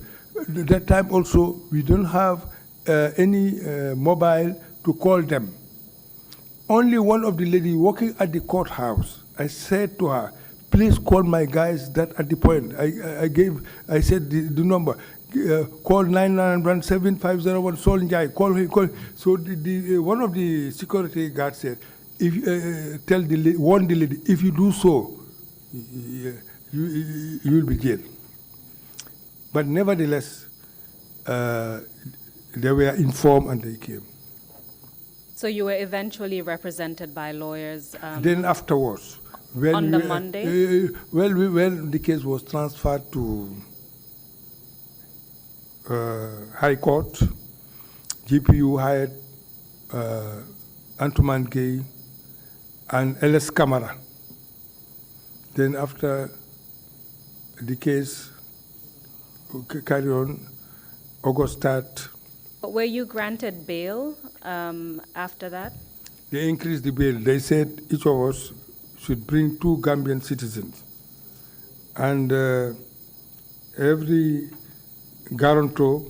That time also, we don't have any mobile to call them. Only one of the ladies working at the courthouse, I said to her, please call my guys that at the point. I said the number. Call 991-7501 Sol Njai. Call him. So one of the security guards said, if warn the lady, if you do so, you will be jailed. But nevertheless, they were informed and they came. So you were eventually represented by lawyers. Then afterwards, on the Monday. When the case was transferred to High Court, GPU hired Antuman Gay and LS Camara. Then after the case carried on, August 3rd. Were you granted bail after that? They increased the bail. They said each of us should bring 2 Gambian citizens. And every guarantor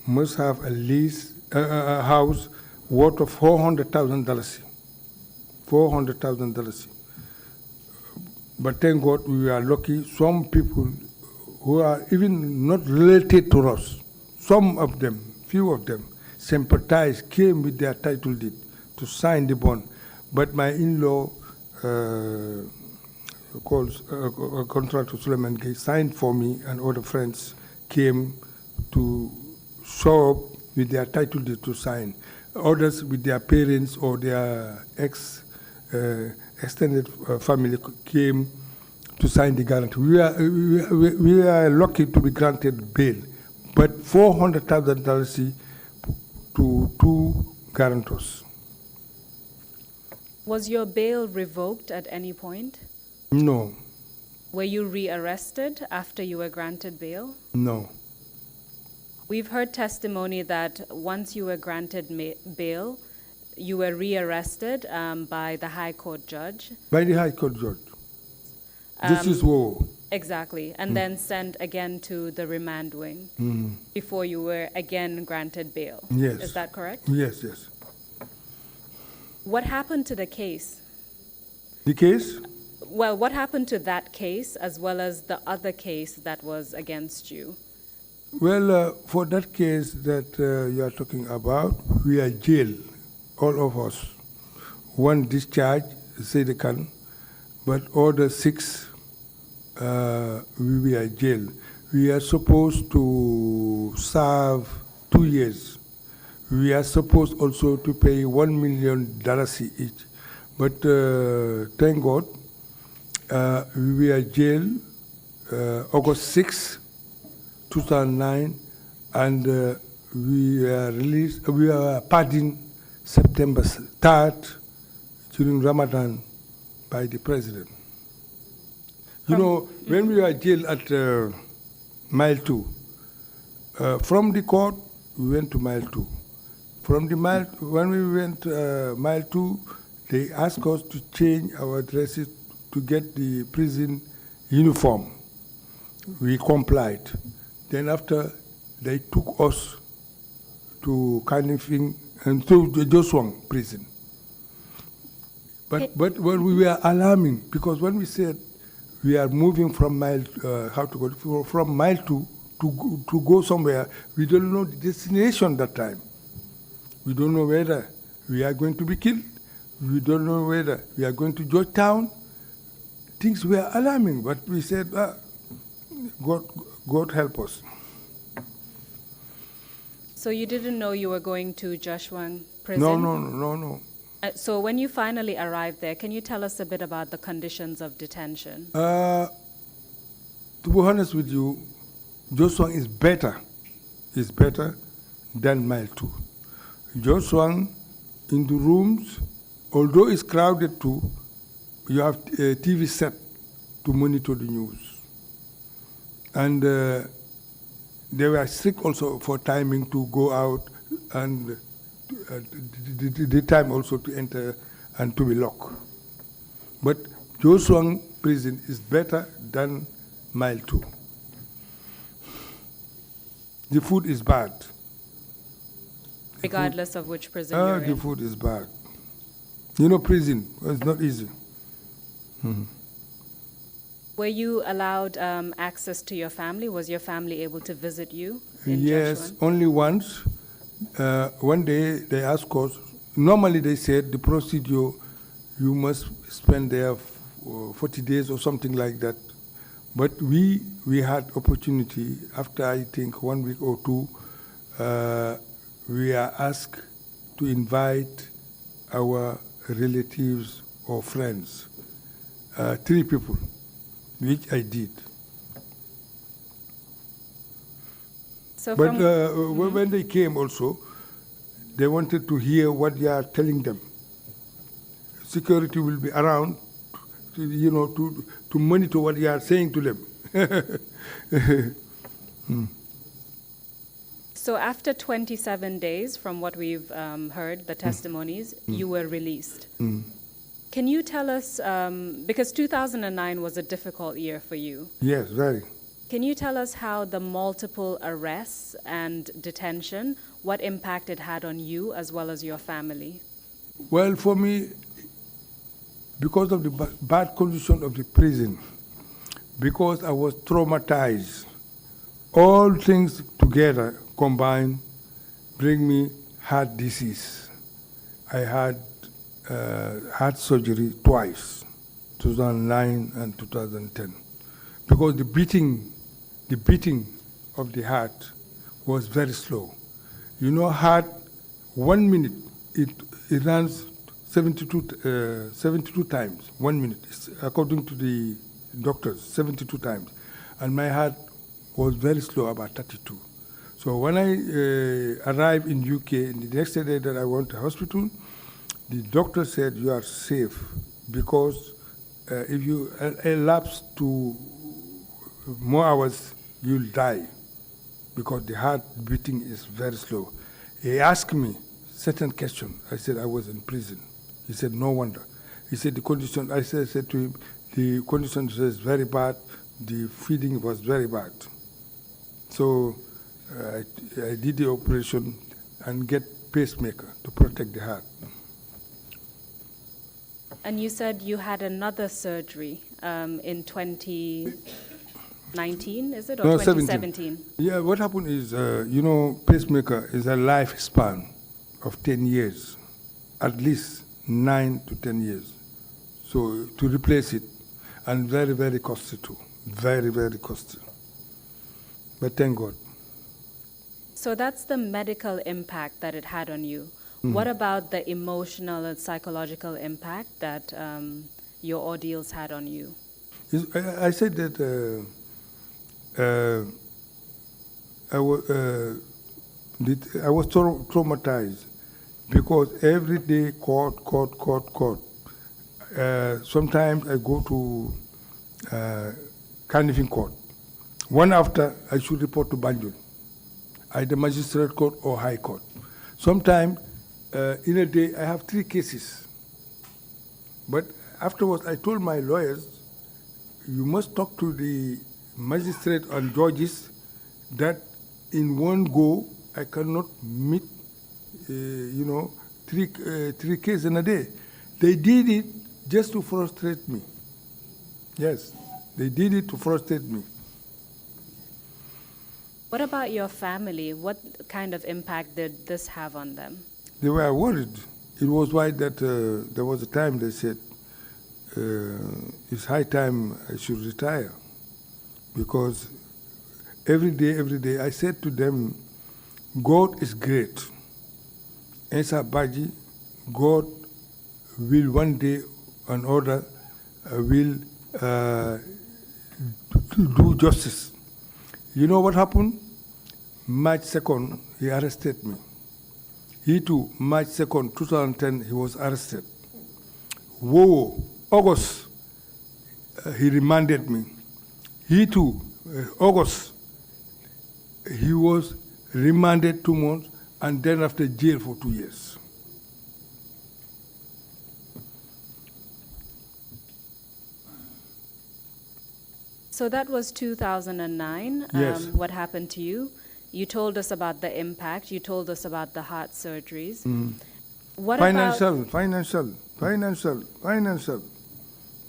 must have at least a house worth of $400,000. $400,000. But thank God we are lucky. Some people who are even not related to us, some of them, few of them, sympathized, came with their title deed to sign the bond. But my in-law calls contractor Suleiman Gay signed for me, and other friends came to show up with their title deed to sign. Others with their parents or their extended family came to sign the guarantee. We are lucky to be granted bail, but $400,000 to 2 guarantors. Was your bail revoked at any point? No. Were you rearrested after you were granted bail? No. We've heard testimony that once you were granted bail, you were rearrested by the High Court judge. By the High Court judge. This is war. Exactly. And then sent again to the remand wing before you were again granted bail. Yes. Is that correct? Yes, yes. What happened to the case? The case? Well, what happened to that case as well as the other case that was against you? Well, for that case that you are talking about, we are jailed, all of us. 1 discharge, Sedekan, but other 6, we are jailed. We are supposed to serve 2 years. We are supposed also to pay $1 million each. But thank God, we are jailed August 6, 2009, and we are released. We are pardoned September 3rd during Ramadan by the president. You know, when we were jailed at Mile 2, from the court we went to Mile 2. From the mile, when we went Mile 2, they asked us to change our dresses to get the prison uniform. We complied. Then after, they took us to Kanifing and to the Joshua prison. But when we were alarming, because when we said we are moving from Mile, from Mile 2 to go somewhere, we don't know the destination that time. We don't know whether we are going to be killed. We don't know whether we are going to Georgetown. Things were alarming, but we said, God help us. So you didn't know you were going to Joshua prison? No. So when you finally arrived there, can you tell us a bit about the conditions of detention? To be honest with you, Joshua is better than Mile 2. Joshua, in the rooms, although it's crowded too, you have a TV set to monitor the news. And they were strict also for timing to go out and the time also to enter and to be locked. But Joshua prison is better than Mile 2. The food is bad. Regardless of which prison you're in? The food is bad. You know, prison is not easy. Were you allowed access to your family? Was your family able to visit you? Yes, only once. One day they asked us, normally they said the procedure, you must spend there 40 days or something like that. But we had opportunity after I think 1 week or two, we are asked to invite our relatives or friends, 3 people, which I did. So but when they came also, they wanted to hear what you are telling them. Security will be around, to monitor what you are saying to them. So after 27 days, from what we've heard, the testimonies, you were released. Can you tell us, because 2009 was a difficult year for you. Yes, very. Can you tell us how the multiple arrests and detention, what impact it had on you as well as your family? Well, for me, because of the bad condition of the prison, because I was traumatized, all things together combined bring me heart disease. I had heart surgery twice, 2009 and 2010, because the beating of the heart was very slow. You know, heart, 1 minute, it runs 72 times, 1 minute, according to the doctors, 72 times. And my heart was very slow, about 32. So when I arrived in UK, the next day that I went to hospital, the doctor said, you are safe, because if you elapse to more hours, you'll die, because the heart beating is very slow. He asked me certain question. I said I was in prison. He said, no wonder. He said the condition, I said to him, the condition was very bad, the feeding was very bad. So I did the operation and get pacemaker to protect the heart. And you said you had another surgery in 2019, is it, or 2017? Yeah, what happened is, pacemaker is a lifespan of 10 years, at least 9 to 10 years. So to replace it, and very, very costly too. Very, very costly. But thank God. So that's the medical impact that it had on you. What about the emotional and psychological impact that your ordeals had on you? I said that I was traumatized because every day court. Sometimes I go to Carnifing Court. One after, I should report to Banjul, either magistrate court or high court. Sometimes in a day, I have 3 cases. But afterwards, I told my lawyers, you must talk to the magistrate and judges that in one go, I cannot meet, 3 cases in a day. They did it just to frustrate me. Yes, they did it to frustrate me. What about your family? What kind of impact did this have on them? They were worried. It was why that there was a time they said, it's high time I should retire. Because every day, I said to them, God is great. Esa Baji, God will one day and order will do justice. You know what happened? March 2nd, he arrested me. He too, March 2nd, 2010, he was arrested. Whoa, August, he remanded me. He too, August, he was remanded 2 months and then after jail for 2 years. So that was 2009. Yes. What happened to you? You told us about the impact. You told us about the heart surgeries. What Financial.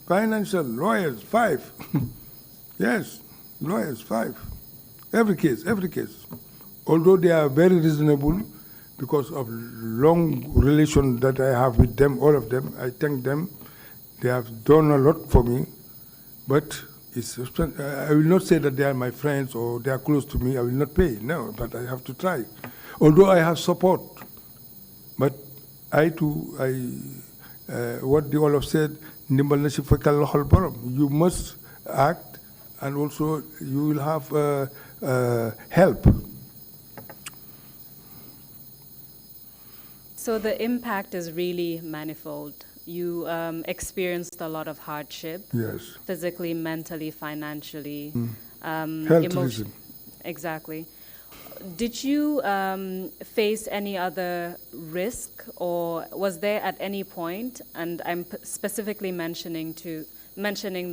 financial, lawyers, 5. Yes, lawyers, 5. Every case. Although they are very reasonable because of long relation that I have with them, all of them, I thank them. They have done a lot for me, but I will not say that they are my friends or they are close to me. I will not pay, no, but I have to try. Although I have support, but I too, what the Olaf said, you must act, and also you will have help. So the impact is really manifold. You experienced a lot of hardship. Yes. Physically, mentally, financially. Health reason. Exactly. Did you face any other risk, or was there at any point, and I'm specifically mentioning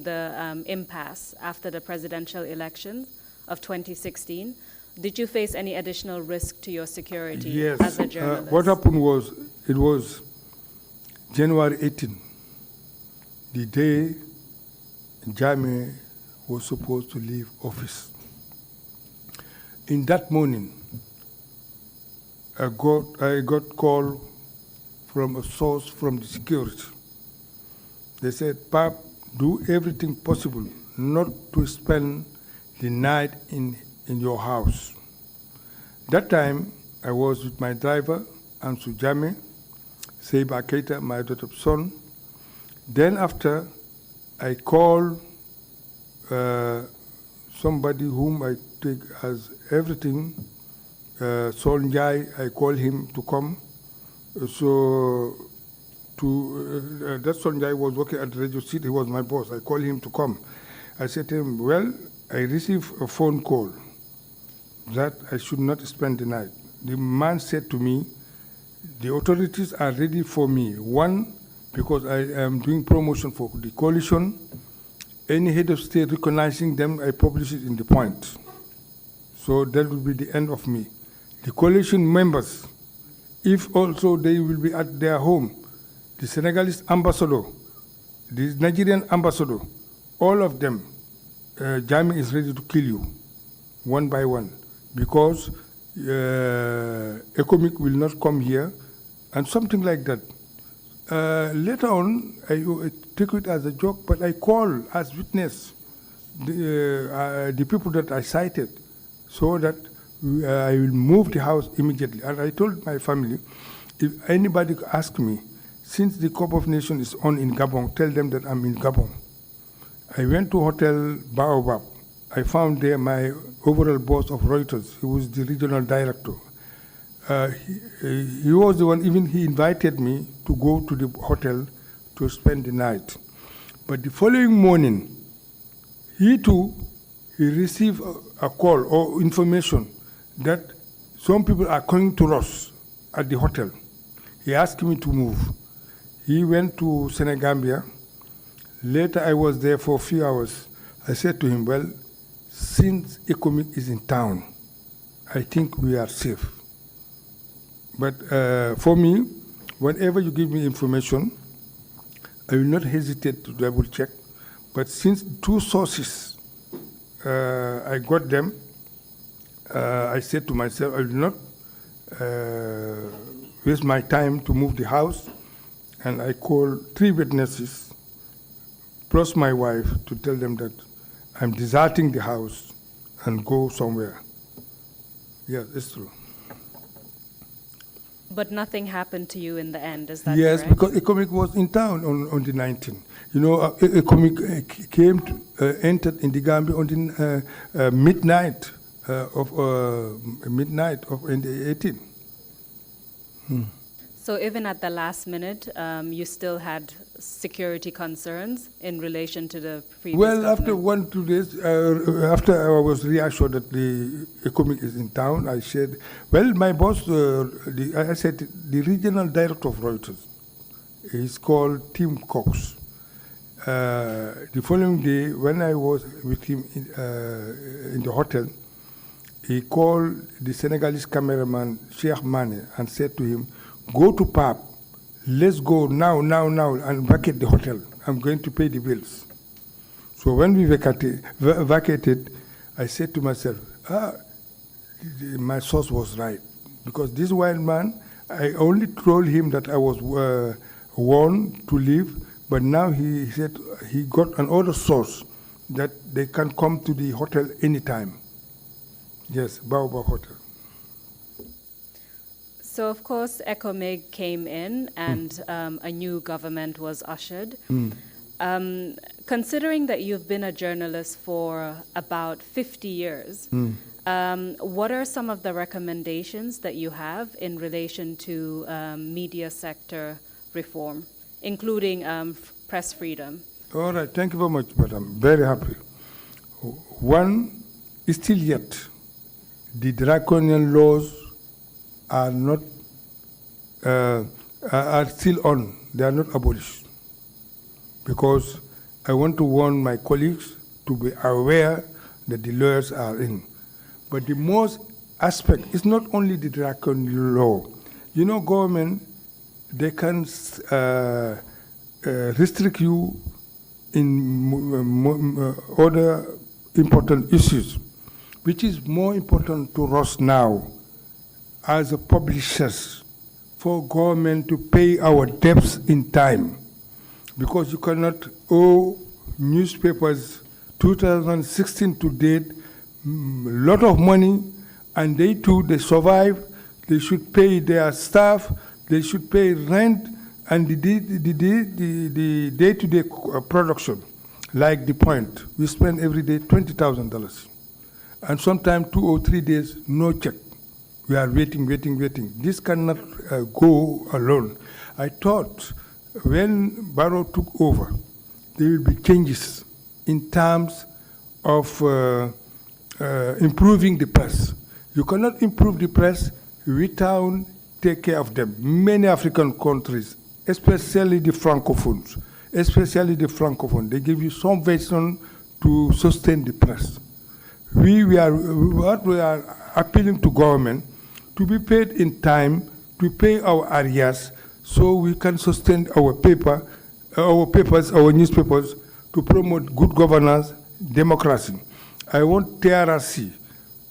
the impasse after the presidential election of 2016, did you face any additional risk to your security as a journalist? What happened was, it was January 18, the day Jammeh was supposed to leave office. In that morning, I got call from a source from the security. They said, Pap, do everything possible not to spend the night in your house. That time, I was with my driver, Ansu Jammeh, Seiba Keita, my daughter's son. Then after, I called somebody whom I take as everything, Sol Njai, I called him to come. That Sol Njai was working at the radio city, he was my boss. I called him to come. I said to him, well, I received a phone call that I should not spend the night. The man said to me, the authorities are ready for me. One, because I am doing promotion for the coalition. Any head of state recognizing them, I publish it in the point. So that will be the end of me. The coalition members, if also they will be at their home, the Senegalese ambassador, the Nigerian ambassador, all of them, Jammeh is ready to kill you, one by one, because ECOMIC will not come here, and something like that. Later on, I took it as a joke, but I call as witness the people that I cited, so that I will move the house immediately. And I told my family, if anybody asks me, since the Cup of Nations is on in Gabon, tell them that I'm in Gabon. I went to Hotel Baobab. I found there my overall boss of Reuters. He was the regional director. He was the one, even he invited me to go to the hotel to spend the night. But the following morning, he received a call or information that some people are coming to us at the hotel. He asked me to move. He went to Senegambia. Later, I was there for a few hours. I said to him, well, since ECOMIC is in town, I think we are safe. But for me, whenever you give me information, I will not hesitate to double check. But since 2 sources, I got them, I said to myself, I will not waste my time to move the house. And I called 3 witnesses, plus my wife, to tell them that I'm deserting the house and go somewhere. Yes, it's true. But nothing happened to you in the end, is that yes, correct? because ECOMIC was in town on the 19th. You know, ECOMIC came entered in the Gambia on the midnight of 18th. So even at the last minute, you still had security concerns in relation to the previous Well, after 1-2 days, after I was reassured that the ECOMIC is in town, I said, well, my boss, I said, the regional director of Reuters, is called Tim Cox. The following day, when I was with him in the hotel, he called the Senegalese cameraman, Cheikh Mane, and said to him, go to Pap, let's go now, and vacate the hotel. I'm going to pay the bills. So when we vacated, I said to myself, my source was right. Because this white man, I only told him that I was warned to leave, but now he said he got another source that they can come to the hotel anytime. Yes, Baobab Hotel. So, of course, ECOMIG came in and a new government was ushered. Considering that you've been a journalist for about 50 years, what are some of the recommendations that you have in relation to media sector reform, including press freedom? All right, thank you very much, but I'm very happy. One, still yet, the draconian laws are not are still on. They are not abolished. Because I want to warn my colleagues to be aware that the lawyers are in. But the most aspect is not only the draconian law. You know, government, they can restrict you in other important issues, which is more important to us now as a publishers, for government to pay our debts in time. Because you cannot owe newspapers 2016 to date a lot of money, and they too, they survive. They should pay their staff, they should pay rent, and the day-to-day production, like the Point. We spend every day $20,000. And sometimes 2 or 3 days, no check. We are waiting. This cannot go alone. I thought when Barrow took over, there will be changes in terms of improving the press. You cannot improve the press without take care of them. Many African countries, especially the Francophones, they give you some vision to sustain the press. We are appealing to government to be paid in time, to pay our arrears, so we can sustain our newspapers, to promote good governance, democracy. I want TRRC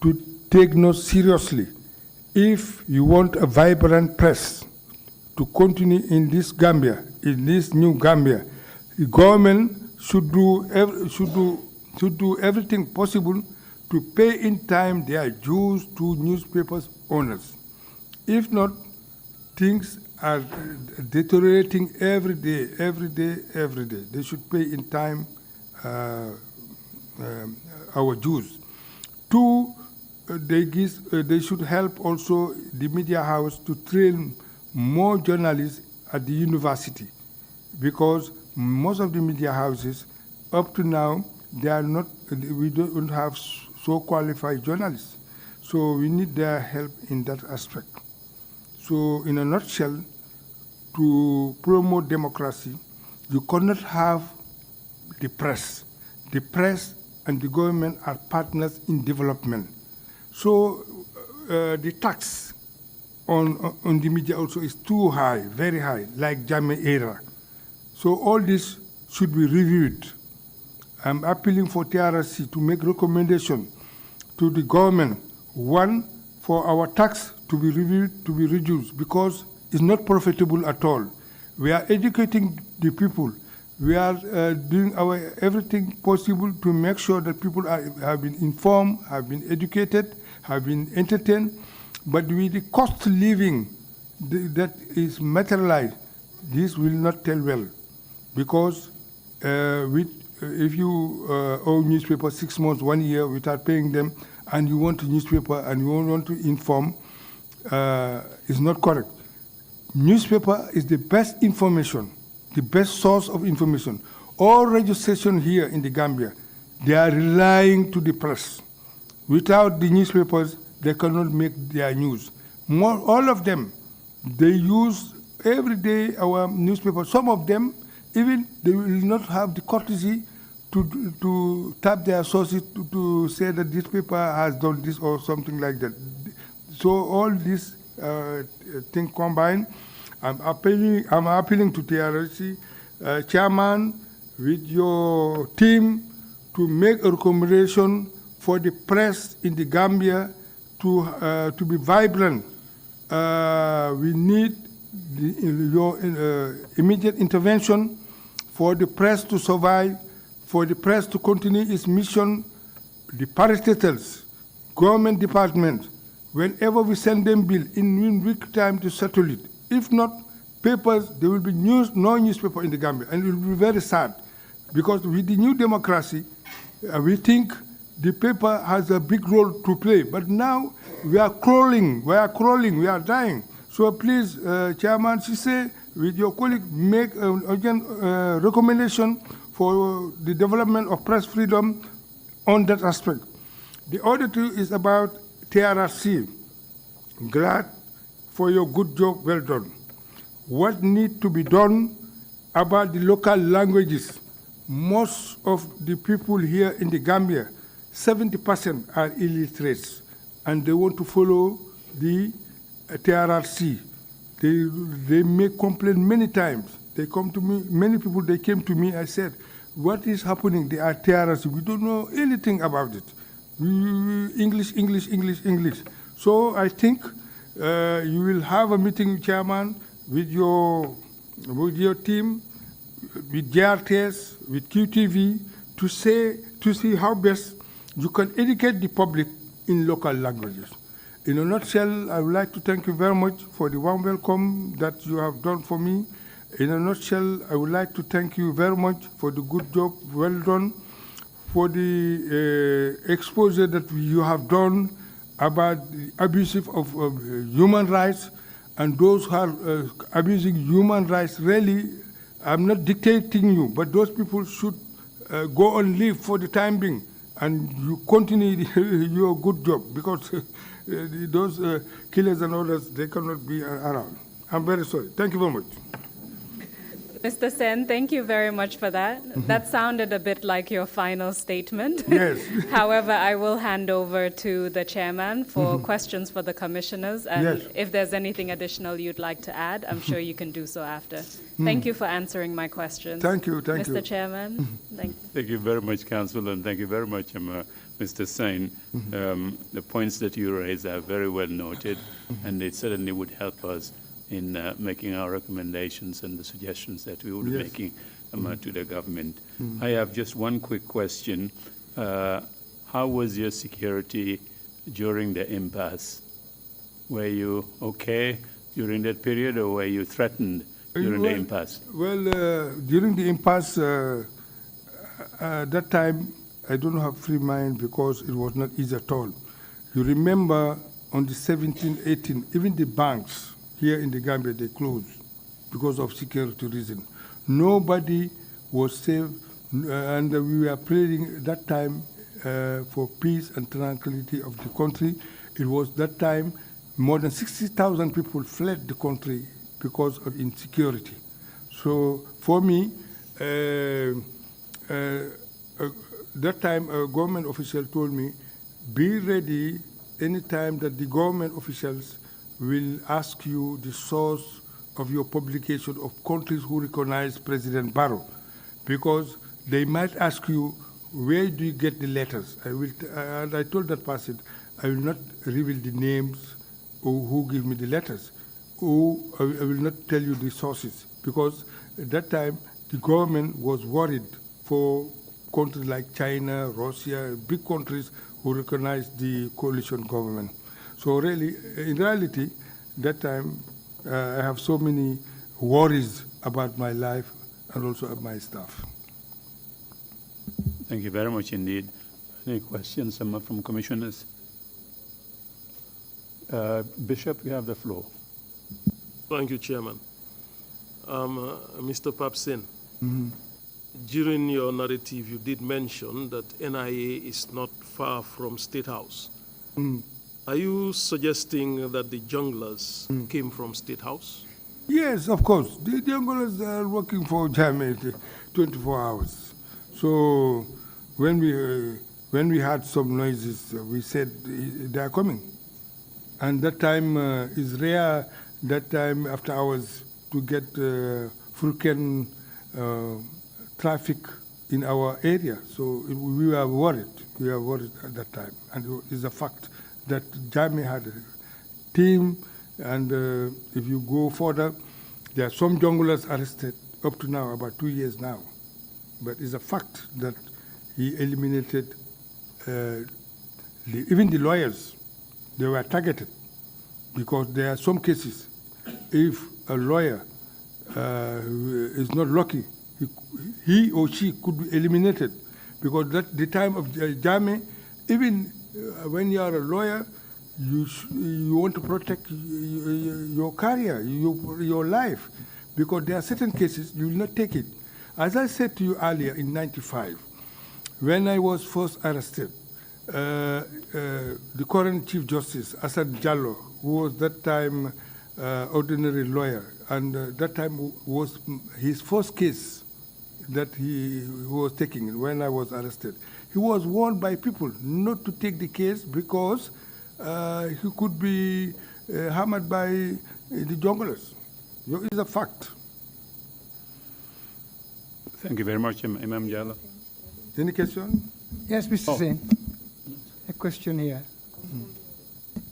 to take note seriously. If you want a vibrant press to continue in this Gambia, in this new Gambia, the government should do everything possible to pay in time their dues to newspapers owners. If not, things are deteriorating every day. They should pay in time our dues. Two, they should help also the media house to train more journalists at the university, because most of the media houses up to now, we don't have so qualified journalists. So we need their help in that aspect. So in a nutshell, to promote democracy, you cannot have the press. The press and the government are partners in development. So the tax on the media also is too high, very high, like Jammeh era. So all this should be reviewed. I'm appealing for TRRC to make recommendation to the government. One, for our tax to be reviewed, to be reduced, because it's not profitable at all. We are educating the people. We are doing everything possible to make sure that people have been informed, have been educated, have been entertained. But with the cost of living that is materialized, this will not tell well. Because if you owe newspaper 6 months, 1 year without paying them, and you want a newspaper and you want to inform, is not correct. Newspaper is the best information, the best source of information. All radio stations here in the Gambia, they are relying to the press. Without the newspapers, they cannot make their news. All of them, they use every day our newspapers. Some of them, even they will not have the courtesy to tap their sources to say that this paper has done this or something like that. So all these things combined, I'm appealing to TRRC chairman with your team to make a recommendation for the press in the Gambia to be vibrant. We need your immediate intervention for the press to survive, for the press to continue its mission, the parastatals, government departments, whenever we send them bill, in week time to settle it. If not, papers, there will be no newspaper in the Gambia, and it will be very sad, because with the new democracy, we think the paper has a big role to play, but now we are crawling, we are dying. So please, Chairman Sise, with your colleague, make an urgent recommendation for the development of press freedom on that aspect. The other two is about TRRC. Glad for your good job, well done. What needs to be done about the local languages? Most of the people here in the Gambia, 70% are illiterate, and they want to follow the TRRC. They make complaint many times. They come to me, many people, they came to me, I said, what is happening? They are TRRC. We don't know anything about it. English. So I think you will have a meeting, Chairman, with your team, with JRTS, with QTV, to see how best you can educate the public in local languages. In a nutshell, I would like to thank you very much for the warm welcome that you have done for me. In a nutshell, I would like to thank you very much for the good job, well done, for the exposure that you have done about the abuse of human rights, and those who are abusing human rights. Really, I'm not dictating you, but those people should go on leave for the time being, and you continue your good job, because those killers and others, they cannot be around. I'm very sorry. Thank you very much. Mr. Saine, thank you very much for that. That sounded a bit like your final statement. Yes. However, I will hand over to the chairman for questions for the commissioners, and Yes. if there's anything additional you'd like to add, I'm sure you can do so after. Thank you for answering my questions. Thank you, Mr. Chairman, thank you. Thank you very much, Council, and thank you very much, Mr. Saine. The points that you raised are very well noted, and it certainly would help us in making our recommendations and the suggestions that we would be making to the government. I have just one quick question. How was your security during the impasse? Were you okay during that period, or were you threatened during the impasse? Well, during the impasse, that time, I don't have free mind, because it was not easy at all. You remember on the 17th, 18th, even the banks here in the Gambia, they closed because of security reasons. Nobody was safe, and we were praying that time for peace and tranquility of the country. It was that time more than 60,000 people fled the country because of insecurity. So for me, that time a government official told me, be ready anytime that the government officials will ask you the source of your publication of countries who recognize President Barrow, because they might ask you, where do you get the letters? And I told that person, I will not reveal the names or who give me the letters, or I will not tell you the sources, because at that time the government was worried for countries like China, Russia, big countries who recognize the coalition government. So really, in reality, that time, I have so many worries about my life and also of my staff. Thank you very much indeed. Any questions from commissioners? Bishop, you have the floor. Thank you, Chairman. Mr. Pap Saine, during your narrative, you did mention that NIA is not far from State House. Are you suggesting that the junglers came from State House? Yes, of course. The junglers are working for Jammeh 24 hours. So when we heard some noises, we said they are coming. And that time is rare, that time after hours, to get Furken traffic in our area. So we were worried. We were worried at that time. And it's a fact that Jammeh had a team, and if you go further, there are some junglers arrested up to now, about 2 years now. But it's a fact that he eliminated even the lawyers. They were targeted because there are some cases. If a lawyer is not lucky, he or she could be eliminated, because at the time of Jammeh, even when you are a lawyer, you want to protect your career, your life, because there are certain cases you will not take it. As I said to you earlier, in '95, when I was first arrested, the current Chief Justice, Asad Jallo, who was that time ordinary lawyer, and that time was his first case that he was taking when I was arrested. He was warned by people not to take the case because he could be hammered by the junglers. It's a fact. Thank you very much, Imam Jallo. Any question? Yes, Mr. Saine. A question here.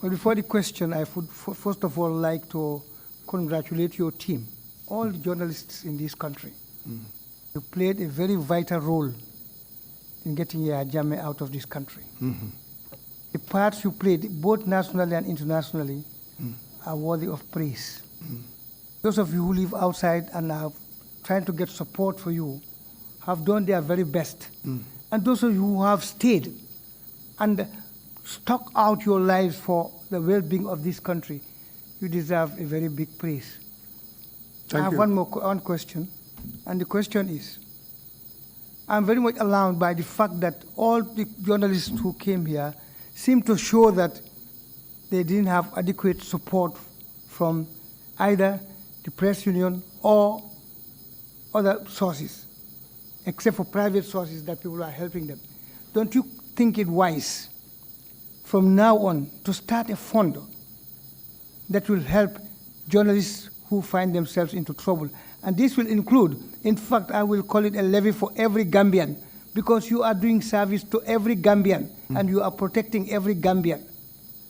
But before the question, I would first of all like to congratulate your team, all the journalists in this country. You played a very vital role in getting Yahya Jammeh out of this country. The parts you played, both nationally and internationally, are worthy of praise. Those of you who live outside and are trying to get support for you have done their very best. And those of you who have stayed and stuck out your lives for the well-being of this country, you deserve a very big praise. I have one question, and the question is, I'm very much alarmed by the fact that all the journalists who came here seem to show that they didn't have adequate support from either the press union or other sources, except for private sources that people are helping them. Don't you think it wise from now on to start a fund that will help journalists who find themselves into trouble? And this will include, in fact, I will call it a levy for every Gambian, because you are doing service to every Gambian and you are protecting every Gambian.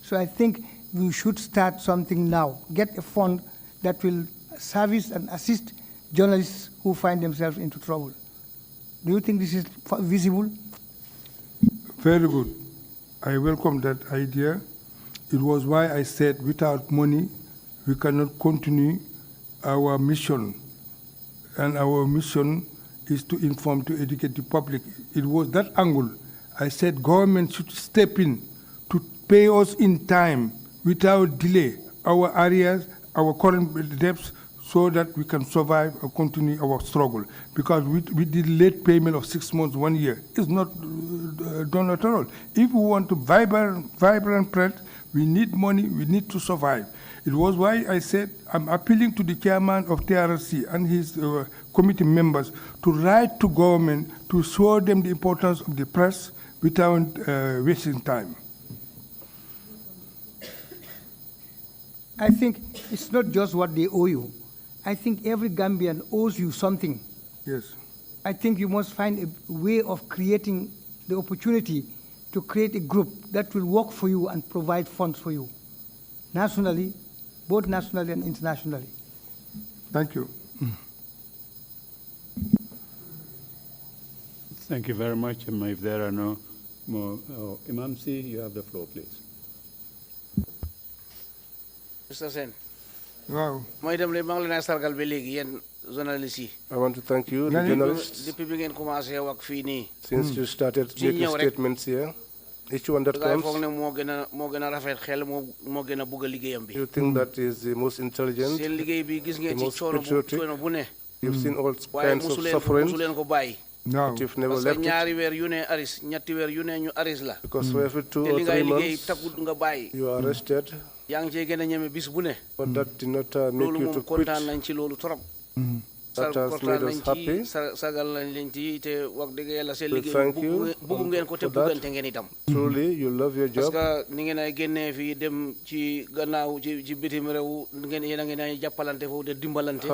So I think we should start something now. Get a fund that will service and assist journalists who find themselves into trouble. Do you think this is visible? Very good. I welcome that idea. It was why I said without money, we cannot continue our mission. And our mission is to inform, to educate the public. It was that angle. I said government should step in to pay us in time without delay our areas, our current debts, so that we can survive or continue our struggle. Because with the late payment of 6 months, 1 year, it's not done at all. If we want to vibrant print, we need money, we need to survive. It was why I said I'm appealing to the chairman of TRRC and his committee members to write to government to show them the importance of the press without wasting time. I think it's not just what they owe you. I think every Gambian owes you something. Yes. I think you must find a way of creating the opportunity to create a group that will work for you and provide funds for you, nationally, both nationally and internationally. Thank you. Thank you very much. If there are no more, Imam C, you have the floor, please. Mr. Saine. Wow. I want to thank you, the journalists, since you started making statements here. Each one that comes, you think that is the most intelligent, the most patriotic. You've seen all kinds of suffering, but you've never left it. Because for every 2 or 3 months, you are arrested. But that did not make you to quit. that has made us happy. We thank you for that. Truly, you love your job. How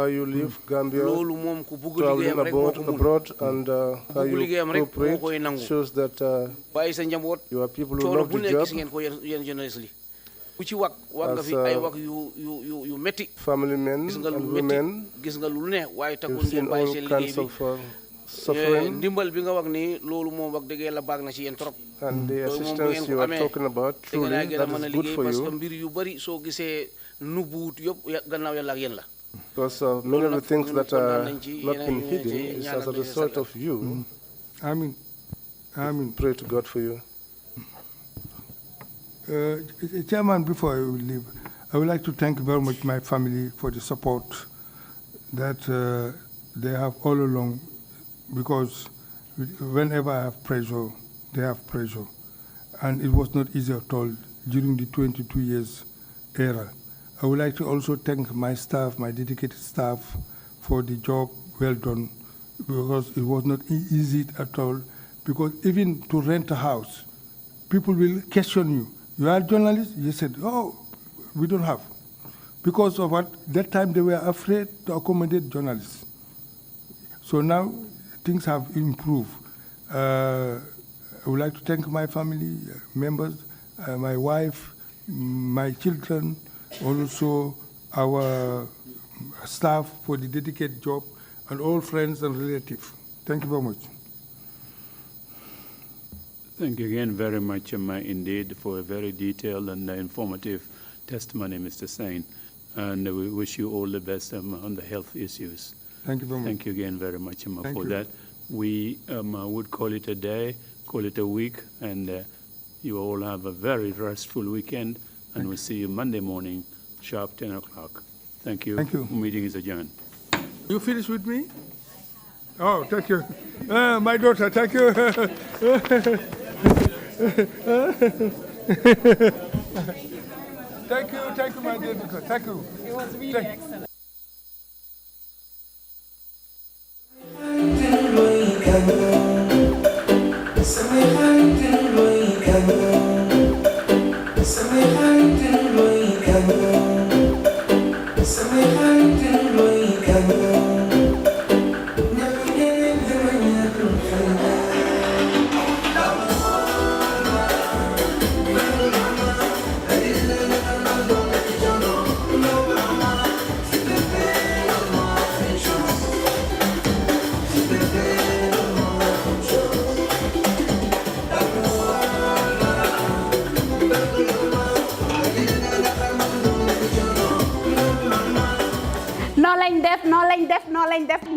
you live Gambia, traveling abroad, and how you cooperate shows that you are people who love the job. As family men and women, you've seen all kinds of suffering. And the assistance you are talking about, truly, that is good for you. Because many of the things that are not been hidden is as a result of you. Amen. Pray to God for you. Chairman, before I will leave, I would like to thank very much my family for the support that they have all along, because whenever I have pressure, they have pressure. And it was not easy at all during the 22 years era. I would like to also thank my staff, my dedicated staff, for the job well done, because it was not easy at all, because even to rent a house, people will question you. You are a journalist? You said, oh, we don't have. Because of what? That time they were afraid to accommodate journalists. So now things have improved. I would like to thank my family members, my wife, my children, also our staff for the dedicated job, and all friends and relatives. Thank you very much. Thank you again very much, indeed, for a very detailed and informative testimony, Mr. Saine. And we wish you all the best on the health issues. Thank you very much. Thank you again very much for you. that. We would call it a day, call it a week, and you all have a very restful weekend. And we'll see you Monday morning, sharp 10 o'clock. Thank you. Thank you. Meeting is adjourned. You finished with me? Oh, thank you. My daughter, thank you. Thank you, my dear daughter. Thank you. It was really excellent.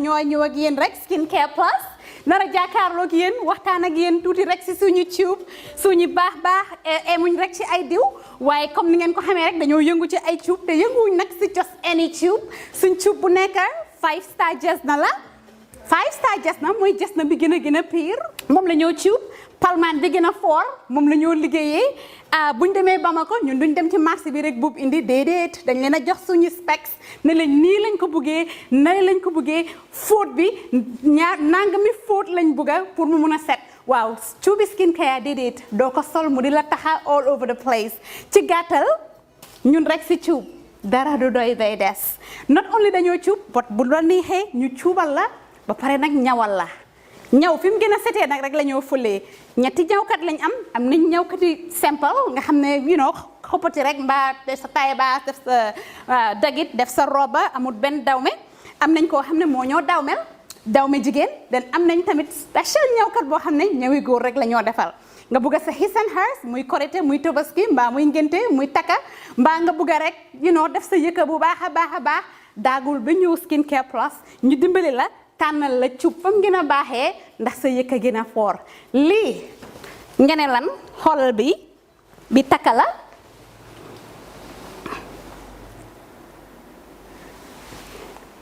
ñoo ñëw ak yéen rek skincare plus nara jàkkaarloo ak yéen waxtaan ak yéen tuuti rek si suñu tube suñu baax emuñ rek ci ay diw waaye comme ni ngeen ko xamee rek dañoo yëngu ci ay tube te yënguwuñ nag si just any tube suñ tube bu nekk 5-star jesna la 5-star jesna mooy jesna bi gën a pire moom la ñoo tube palmaan bi gën a fort moom la ñoo liggéeyee buñ demee Bamako ñun duñ dem ci marché bi rek buub indi déedéet dañ leen a jox suñu specs ne leen nii lañ ko bëggee nay lañ ko bëggee fóot bi nangami fóot lañ bëgga pour mu mun a set waaw cuubi skincare déedéet doo ko sol mu di la taxa all over the place ci gàttal ñun rek si cuub dara du doy day des not only dañoo cuub but bu la neexee ñu cuubal la ba pare nag ñawal la ñaw fi mu gën a setee nag rek la ñoo fëlee ñetti ñawkat lañ am nañ ñawkati simple nga xam ne xoppati rek mbaa def sa taille basse def sa dagit def sa roba amul benn dawme am nañ koo xam ne moo ñoo dawme jigéen den am nañ tamit special ñawkat boo xam ne ñawi góor rek la ñoo defal nga bugg sa his and hers muy korité muy tabaski mbaa muy ngénte muy takka mbaa nga bugg rek def sa yëkka bu baax a baax daagul ba ñëw skincare plus ñu dimbali la tànnal la cuub fam gën a baaxee ndax sa yëkka gën a foor lii nga ne lan xoolal bi takka la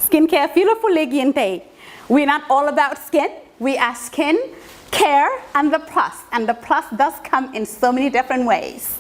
skincare fii la fu léegi yéen tey we're not all about skin we are skin care and the plus does come in so many different ways.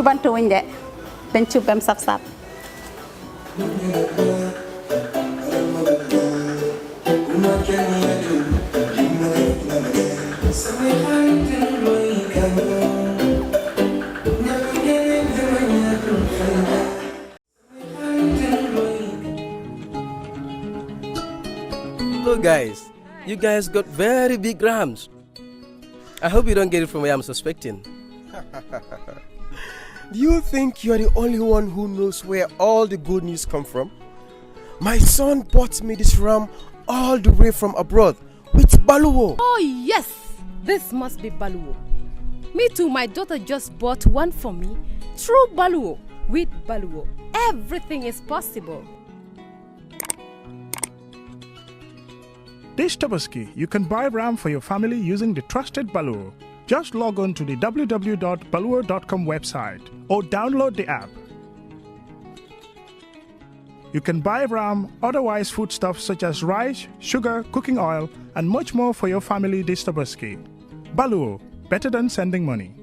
Cubantu winde dan cubam sap-sap. Hello guys, you guys got very big grams. I hope you don't get it from where I'm suspecting. Do you think you're the only one who knows where all the good news come from? My son bought me this ram all the way from abroad with Baloo. Oh yes, this must be Baloo. Me too, my daughter just bought one for me through Baloo. With Baloo, everything is possible. This Tabaski, you can buy ram for your family using the trusted Baloo. Just log on to the www.baloo.com website or download the app. You can buy ram, otherwise foodstuffs such as rice, sugar, cooking oil, and much more for your family this Tabaski. Baloo, better than sending money.